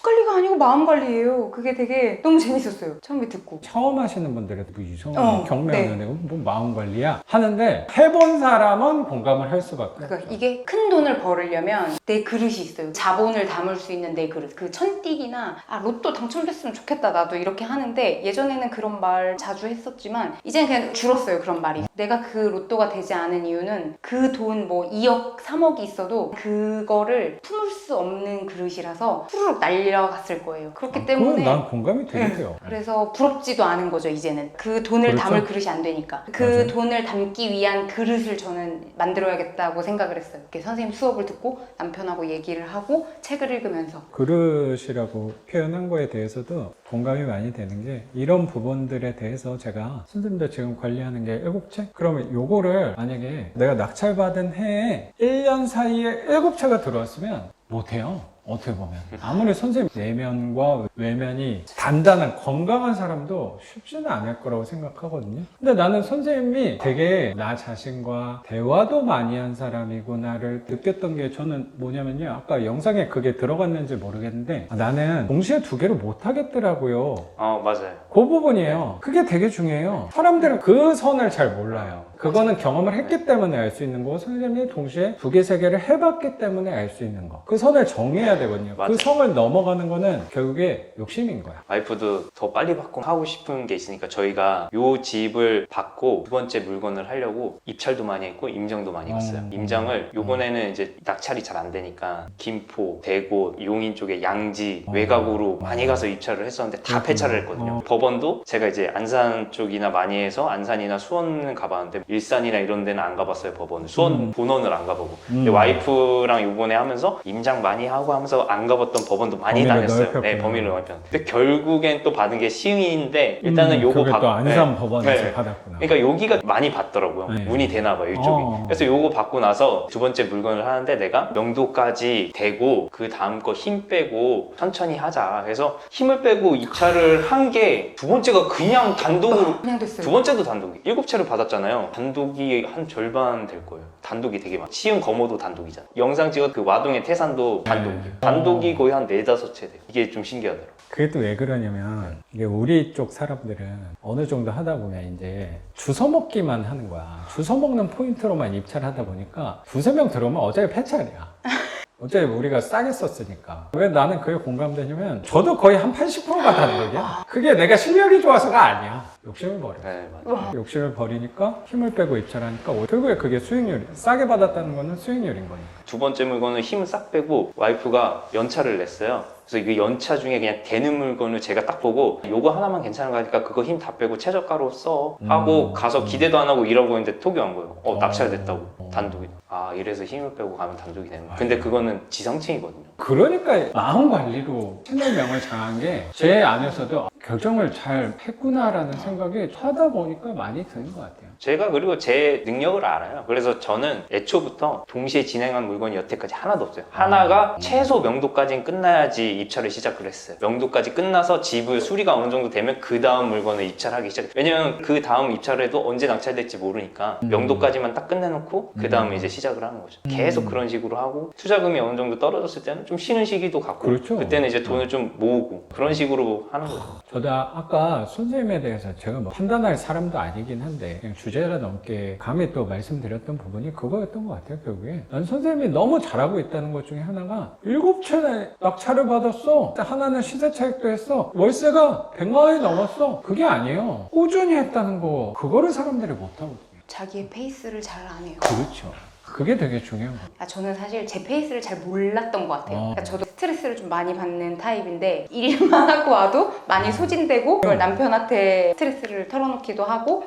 관리가 아니고 마음관리예요. 그게 되게 너무 재밌었어요. 처음에 듣고 처음 하시는 분들은 뭐 이상한 경매하는 네. 뭐 마음 관리야 하는데 해본 사람은 공감을 할 수밖에 그러니까 없죠. 이게 큰 돈을 벌으려면 내 그릇이 있어요. 자본을 담을 수 있는 내 그릇. 그 천띠기나 로또 당첨됐으면 좋겠다 나도 이렇게 하는데 예전에는 그런 말 자주 했었지만 이제는 그냥 줄었어요. 그런 말이. 내가 그 로또가 되지 않은 이유는 그 돈 뭐 2억 3억이 있어도 그거를 품을 수 없는 그릇이라서 후루룩 날려갔을 거예요. 그렇기 때문에 그건 난 공감이 되게 돼요. 그래서 부럽지도 않은 거죠. 이제는 그 돈을 그렇죠. 담을 그릇이 안 되니까 그 맞아요. 돈을 담기 위한 그릇을 저는 만들어야겠다고 생각을 했어요. 이렇게 선생님 수업을 듣고 남편하고 얘기를 하고 책을 읽으면서 그릇이라고 표현한 거에 대해서도 공감이 많이 되는 게 이런 부분들에 대해서 제가 선생님들 지금 관리하는 게 7채? 그러면 요거를 만약에 내가 낙찰받은 해에 1년 사이에 7채가 들어왔으면 못해요. 어떻게 보면 아무리 선생님 내면과 외면이 단단한 건강한 사람도 쉽지는 않을 거라고 생각하거든요. 근데 나는 선생님이 되게 나 자신과 대화도 많이 한 사람이구나를 느꼈던 게 저는 뭐냐면요, 아까 영상에 그게 들어갔는지 모르겠는데 나는 동시에 2개를 못 하겠더라고요. 맞아요. 그 부분이에요. 그게 되게 중요해요. 사람들은 그 선을 잘 몰라요. 그거는 경험을 했기 때문에 알 수 있는 거고 선생님이 동시에 2개, 3개를 해봤기 때문에 알 수 있는 거. 그 선을 정해야 되거든요. 맞아. 그 성을 넘어가는 거는 결국에 욕심인 거야. 와이프도 더 빨리 받고 하고 싶은 게 있으니까 저희가 요 집을 받고 두 번째 물건을 하려고 입찰도 많이 했고 임장도 많이 갔어요. 임장을 요번에는 이제 낙찰이 잘 안 되니까 김포, 대구, 용인 쪽에 양지, 외곽으로 많이 가서 입찰을 했었는데 다 폐차를 했거든요. 법원도 제가 이제 안산 쪽이나 많이 해서 안산이나 수원은 가봤는데 일산이나 이런 데는 안 가봤어요. 법원은 수원 본원을 안 가보고 근데 와이프랑 요번에 하면서 임장 많이 하고 하면서 안 가봤던 법원도 많이 범위를 다녔어요. 넓혔구나. 네, 범위를 넓혔. 근데 결국엔 또 받은 게 시위인데 일단은 요거 그게 또 안산 네. 법원에서 네. 받았구나. 그러니까 여기가 많이 받더라고요. 네. 문이 되나 봐요, 이쪽이. 그래서 요거 받고 나서 두 번째 물건을 하는데 내가 명도까지 대고 그 다음 거 힘 빼고 천천히 하자. 그래서 힘을 빼고 입찰을 한 게 두 번째가 그냥 단독으로 그냥 됐어요. 두 번째도 단독이 7채를 받았잖아요. 단독이 한 절반 될 거예요. 단독이 되게 많아. 시흥 거모도 단독이잖아. 영상 찍었 그 와동의 태산도 단독이에요. 단독이 거의 한 4-5채 돼요. 이게 좀 신기하더라고요. 그게 또 왜 그러냐면 이게 우리 쪽 사람들은 어느 정도 하다 보면 이제 주워 먹기만 하는 거야. 주워 먹는 포인트로만 입찰하다 보니까 두세 명 들어오면 어차피 폐찰이야. 어차피 우리가 싸게 썼으니까. 왜 나는 그게 공감되냐면 저도 거의 한 80%가 단독이야. 그게 내가 실력이 좋아서가 아니야. 욕심을 버려. 네, 맞아요. 욕심을 버리니까 힘을 빼고 입찰하니까 결국에 그게 수익률이 싸게 받았다는 거는 수익률인 거니까. 두 번째 물건은 힘을 싹 빼고 와이프가 연차를 냈어요. 그래서 이 연차 중에 그냥 되는 물건을 제가 딱 보고 요거 하나만 괜찮은 거 하니까 그거 힘 다 빼고 최저가로 써 하고 가서 기대도 안 하고 일하고 있는데 톡이 온 거예요. 낙찰됐다고. 단독이. 아, 이래서 힘을 빼고 가면 단독이 되는 거야. 근데 그거는 지상층이거든요. 그러니까 마음 관리로 채널명을 정한 게 제 안에서도 결정을 잘 했구나라는 생각이 하다 보니까 많이 드는 것 같아요. 제가 그리고 제 능력을 알아요. 그래서 저는 애초부터 동시에 진행한 물건이 여태까지 하나도 없어요. 하나가 최소 명도까지는 끝나야지 입찰을 시작을 했어요. 명도까지 끝나서 집을 수리가 어느 정도 되면 그 다음 물건을 입찰하기 시작해요. 왜냐면 그 다음 입찰에도 언제 낙찰될지 모르니까 명도까지만 딱 끝내놓고 그 다음에 이제 시작을 하는 거죠. 계속 그런 식으로 하고 투자금이 어느 정도 떨어졌을 때는 좀 쉬는 시기도 갖고 그렇죠. 그때는 이제 돈을 좀 모으고 그런 식으로 하는 거죠. 저도 아까 선생님에 대해서 제가 뭐 판단할 사람도 아니긴 한데 그냥 주제라 넘게 감히 또 말씀드렸던 부분이 그거였던 것 같아요. 결국에 난 선생님이 너무 잘하고 있다는 것 중에 하나가 7채 낙찰을 받았어. 하나는 시세 차익도 했어. 월세가 100만 원이 넘었어. 그게 아니에요. 꾸준히 했다는 거 그거를 사람들이 못하거든요. 자기의 페이스를 잘 안 해요. 그렇죠. 그게 되게 중요한 거예요. 저는 사실 제 페이스를 잘 몰랐던 것 같아요. 그러니까 저도 스트레스를 좀 많이 받는 타입인데 일만 하고 와도 많이 소진되고 그걸 남편한테 스트레스를 털어놓기도 하고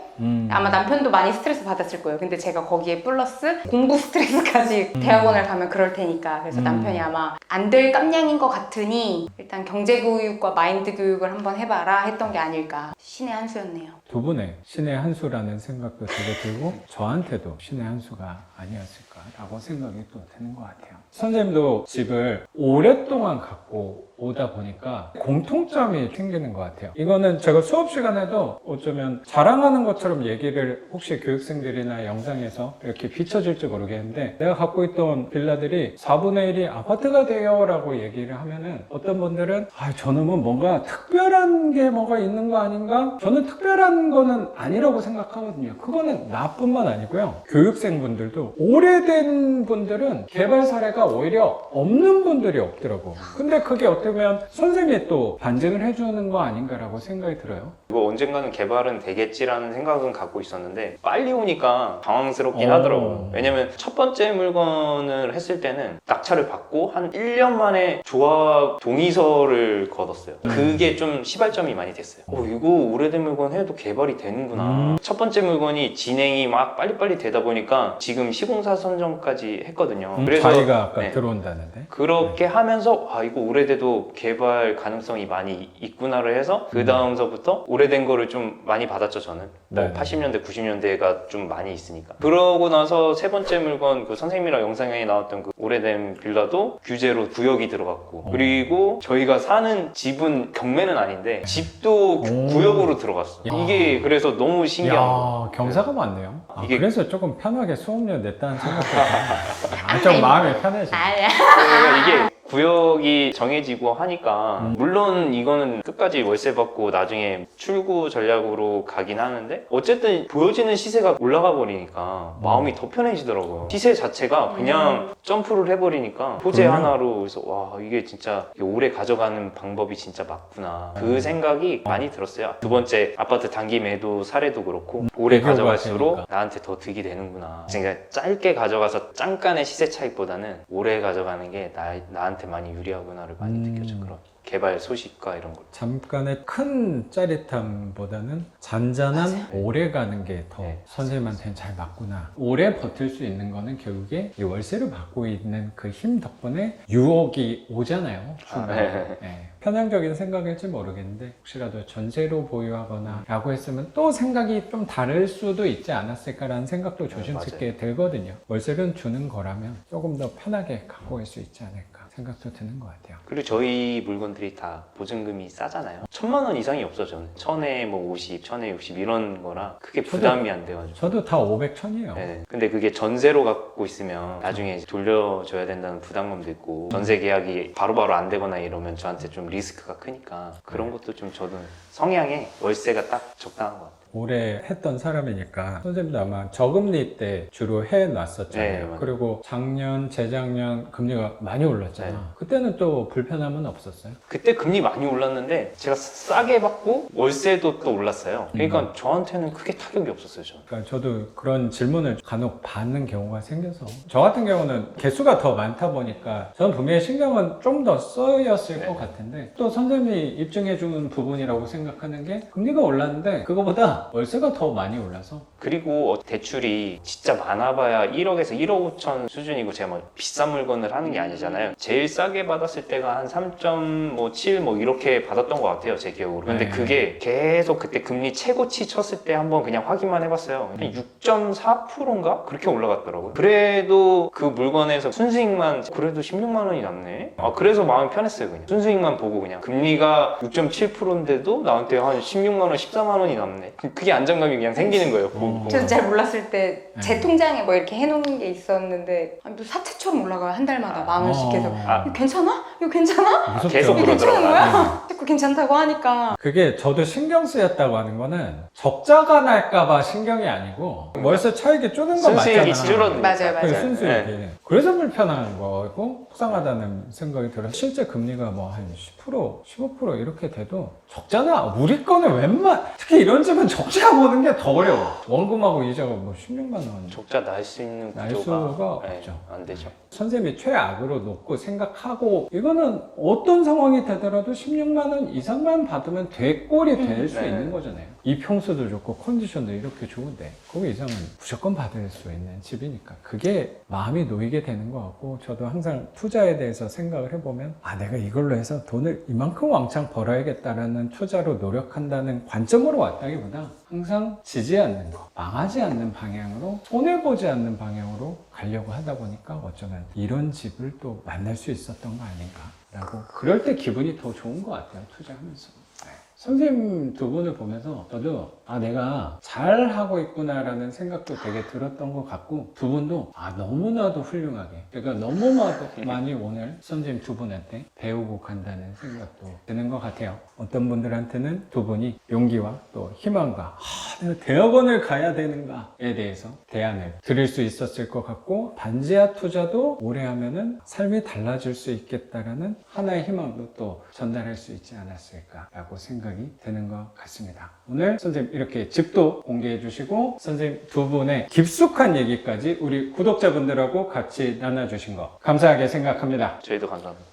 아마 남편도 많이 스트레스 받았을 거예요. 근데 제가 거기에 플러스 공부 스트레스까지 대학원을 가면 그럴 테니까 그래서 남편이 아마 안 될 깜냥인 것 같으니 일단 경제교육과 마인드 교육을 한번 해봐라 했던 게 아닐까. 신의 한 수였네요. 두 분의 신의 한 수라는 생각도 되게 들고 저한테도 신의 한 수가 아니었을까라고 생각이 또 드는 것 같아요. 선생님도 집을 오랫동안 갖고 오다 보니까 공통점이 생기는 것 같아요. 이거는 제가 수업 시간에도 어쩌면 자랑하는 것처럼 얘기를 혹시 교육생들이나 영상에서 이렇게 비춰질지 모르겠는데 내가 갖고 있던 빌라들이 4분의 1이 아파트가 돼요 라고 얘기를 하면은 어떤 분들은 저놈은 뭔가 특별한 게 뭐가 있는 거 아닌가? 저는 특별한 거는 아니라고 생각하거든요. 그거는 나뿐만 아니고요. 교육생분들도 오래된 분들은 개발 사례가 오히려 없는 분들이 없더라고. 근데 그게 어떻게 보면 선생님이 또 반증을 해주는 거 아닌가라고 생각이 들어요. 이거 언젠가는 개발은 되겠지라는 생각은 갖고 있었는데 빨리 오니까 당황스럽긴 하더라고요. 왜냐면 첫 번째 물건을 했을 때는 낙찰을 받고 한 1년 만에 조합 동의서를 거뒀어요. 그게 좀 시발점이 많이 됐어요. 이거 오래된 물건 해도 개발이 되는구나. 첫 번째 물건이 진행이 막 빨리빨리 되다 보니까 지금 시공사 선정까지 했거든요. 그래서 자기가 아까 네. 들어온다는데 그렇게 하면서 이거 오래돼도 개발 가능성이 많이 있구나를 해서 그 다음서부터 오래된 거를 좀 많이 받았죠. 저는 뭐 네. 80년대 90년대가 좀 많이 있으니까. 그러고 나서 세 번째 물건 그 선생님이랑 영상에 나왔던 그 오래된 빌라도 규제로 구역이 들어갔고 그리고 저희가 사는 집은 경매는 아닌데 집도 구역으로 들어갔어. 이게 그래서 너무 신기한 거예요. 경사가 많네요. 이게- 그래서 조금 편하게 수업료 냈다는 생각도 좀 마음이 편해져. 아니야. 그러니까 이게 구역이 정해지고 하니까 물론 이거는 끝까지 월세 받고 나중에 출구 전략으로 가긴 하는데 어쨌든 보여지는 시세가 올라가 버리니까 마음이 더 편해지더라고요. 시세 자체가 그냥 점프를 해버리니까 소재 그럼요. 하나로 그래서 와 이게 진짜 오래 가져가는 방법이 진짜 맞구나 그 생각이 많이 들었어요. 두 번째 아파트 단기 매도 사례도 그렇고 오래 비교가 가져갈수록 되니까. 나한테 더 득이 되는구나. 그러니까 짧게 가져가서 잠깐의 시세 차익보다는 오래 가져가는 게 나한테 많이 유리하구나를 많이 느껴져. 그런 개발 소식과 이런 거. 잠깐의 큰 짜릿함보다는 잔잔한 오래 가는 게 더 네. 선생님한테는 잘 맞구나. 오래 버틸 수 있는 거는 결국에 이 월세를 받고 있는 그 힘 덕분에 유혹이 오잖아요. 중간에. 네. 편향적인 생각일지 모르겠는데 혹시라도 전세로 보유하거나 라고 했으면 또 생각이 좀 다를 수도 있지 않았을까라는 생각도 조심스럽게 들거든요. 월세를 주는 거라면 조금 더 편하게 갖고 올 수 있지 않을까 생각도 드는 것 같아요. 그리고 저희 물건들이 다 보증금이 싸잖아요. 1,000만 원 이상이 없어 저는. 1,000에 뭐 50, 1,000에 60 이런 거라 크게 부담이 안 돼가지고. 저도 다 500, 1000이에요. 네. 근데 그게 전세로 갖고 있으면 나중에 돌려줘야 된다는 부담감도 있고 전세 계약이 바로바로 안 되거나 이러면 저한테 좀 리스크가 크니까 그런 것도 좀 저는 성향에 월세가 딱 적당한 것 같아요. 오래 했던 사람이니까 선생님도 아마 저금리 때 주로 해놨었잖아요. 네, 맞아요. 그리고 작년, 재작년 금리가 많이 올랐잖아. 네. 그때는 또 불편함은 없었어요? 그때 금리 많이 올랐는데 제가 싸게 받고 월세도 또 올랐어요. 그러니까 저한테는 크게 타격이 없었어요. 저는. 그러니까 저도 그런 질문을 간혹 받는 경우가 생겨서 저 같은 경우는 개수가 더 많다 보니까 저는 분명히 신경은 좀 더 써였을 네. 것 같은데 또 선생님이 입증해 주는 부분이라고 생각하는 게 금리가 올랐는데 그거보다 월세가 더 많이 올라서 그리고 대출이 진짜 많아봐야 1억에서 1억 5천 수준이고 제가 뭐 비싼 물건을 하는 게 아니잖아요. 제일 싸게 받았을 때가 한 3.7 뭐 이렇게 받았던 것 같아요. 제 기억으로. 근데 네. 그게 계속 그때 금리 최고치 쳤을 때 한번 그냥 확인만 해봤어요. 6.4%인가? 그렇게 올라갔더라고요. 그래도 그 물건에서 순수익만 그래도 16만 원이 남네. 아 그래서 마음이 편했어요. 그냥 순수익만 보고 그냥 금리가 6.7%인데도 나한테 한 16만 원, 14만 원이 남네. 그게 안정감이 그냥 생기는 거예요. 보고. 저도 잘 몰랐을 때 제 통장에 뭐 이렇게 해놓은 게 있었는데 아니, 또 사채처럼 올라가요. 한 달마다 만 원씩 계속. 아. 이거 괜찮아? 이거 괜찮아? 무섭죠. 계속 이거 괜찮은 그러더라고요. 거야? 자꾸 괜찮다고 하니까 그게 저도 신경 쓰였다고 하는 거는 적자가 날까봐 신경이 아니고 월세 차익이 줄은 거 맞잖아. 순수익이 줄어드니까. 맞아요, 그 맞아요. 순수익이. 네. 그래서 불편한 거고 속상하다는 생각이 들어요. 실제 금리가 뭐 한 10%, 15% 이렇게 돼도 적잖아. 우리 거는 특히 이런 집은 적자 보는 게 더 어려워. 원금하고 이자가 뭐 16만 원. 적자 날 수 있는 날 구조가 수가 네, 없죠. 안 되죠. 선생님이 최악으로 놓고 생각하고 이거는 어떤 상황이 되더라도 16만 원 이상만 받으면 대꼴이 될 수 네. 있는 거잖아요. 이 평수도 좋고 컨디션도 이렇게 좋은데 거기 이상은 무조건 받을 수 있는 집이니까 그게 마음이 놓이게 되는 것 같고 저도 항상 투자에 대해서 생각을 해보면 내가 이걸로 해서 돈을 이만큼 왕창 벌어야겠다라는 투자로 노력한다는 관점으로 왔다기보다 항상 지지 않는 거, 망하지 않는 방향으로 손해보지 않는 방향으로 가려고 하다 보니까 어쩌면 이런 집을 또 만날 수 있었던 거 아닌가라고 그럴 때 기분이 더 좋은 것 같아요. 투자하면서. 네. 선생님 두 분을 보면서 저도 내가 잘하고 있구나라는 생각도 되게 들었던 것 같고 두 분도 너무나도 훌륭하게 제가 너무나도 많이 오늘 선생님 두 분한테 배우고 간다는 생각도 드는 것 같아요. 어떤 분들한테는 두 분이 용기와 또 희망과 내가 대학원을 가야 되는가에 대해서 대안을 드릴 수 있었을 것 같고 반지하 투자도 오래 하면은 삶이 달라질 수 있겠다라는 하나의 희망도 또 전달할 수 있지 않았을까라고 생각이 드는 것 같습니다. 오늘 선생님 이렇게 집도 공개해 주시고 선생님 두 분의 깊숙한 얘기까지 우리 구독자분들하고 같이 나눠주신 거 감사하게 생각합니다. 저희도 감사합니다.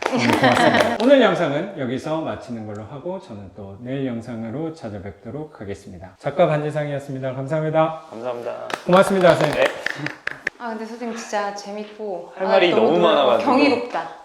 고맙습니다. 오늘 영상은 여기서 마치는 걸로 하고 저는 또 내일 영상으로 찾아뵙도록 하겠습니다. 작가 반지상이었습니다. 감사합니다. 감사합니다. 고맙습니다, 선생님. 네. 근데 선생님 진짜 재밌고 할 말이 너무 놀라워. 많아가지고. 경이롭다.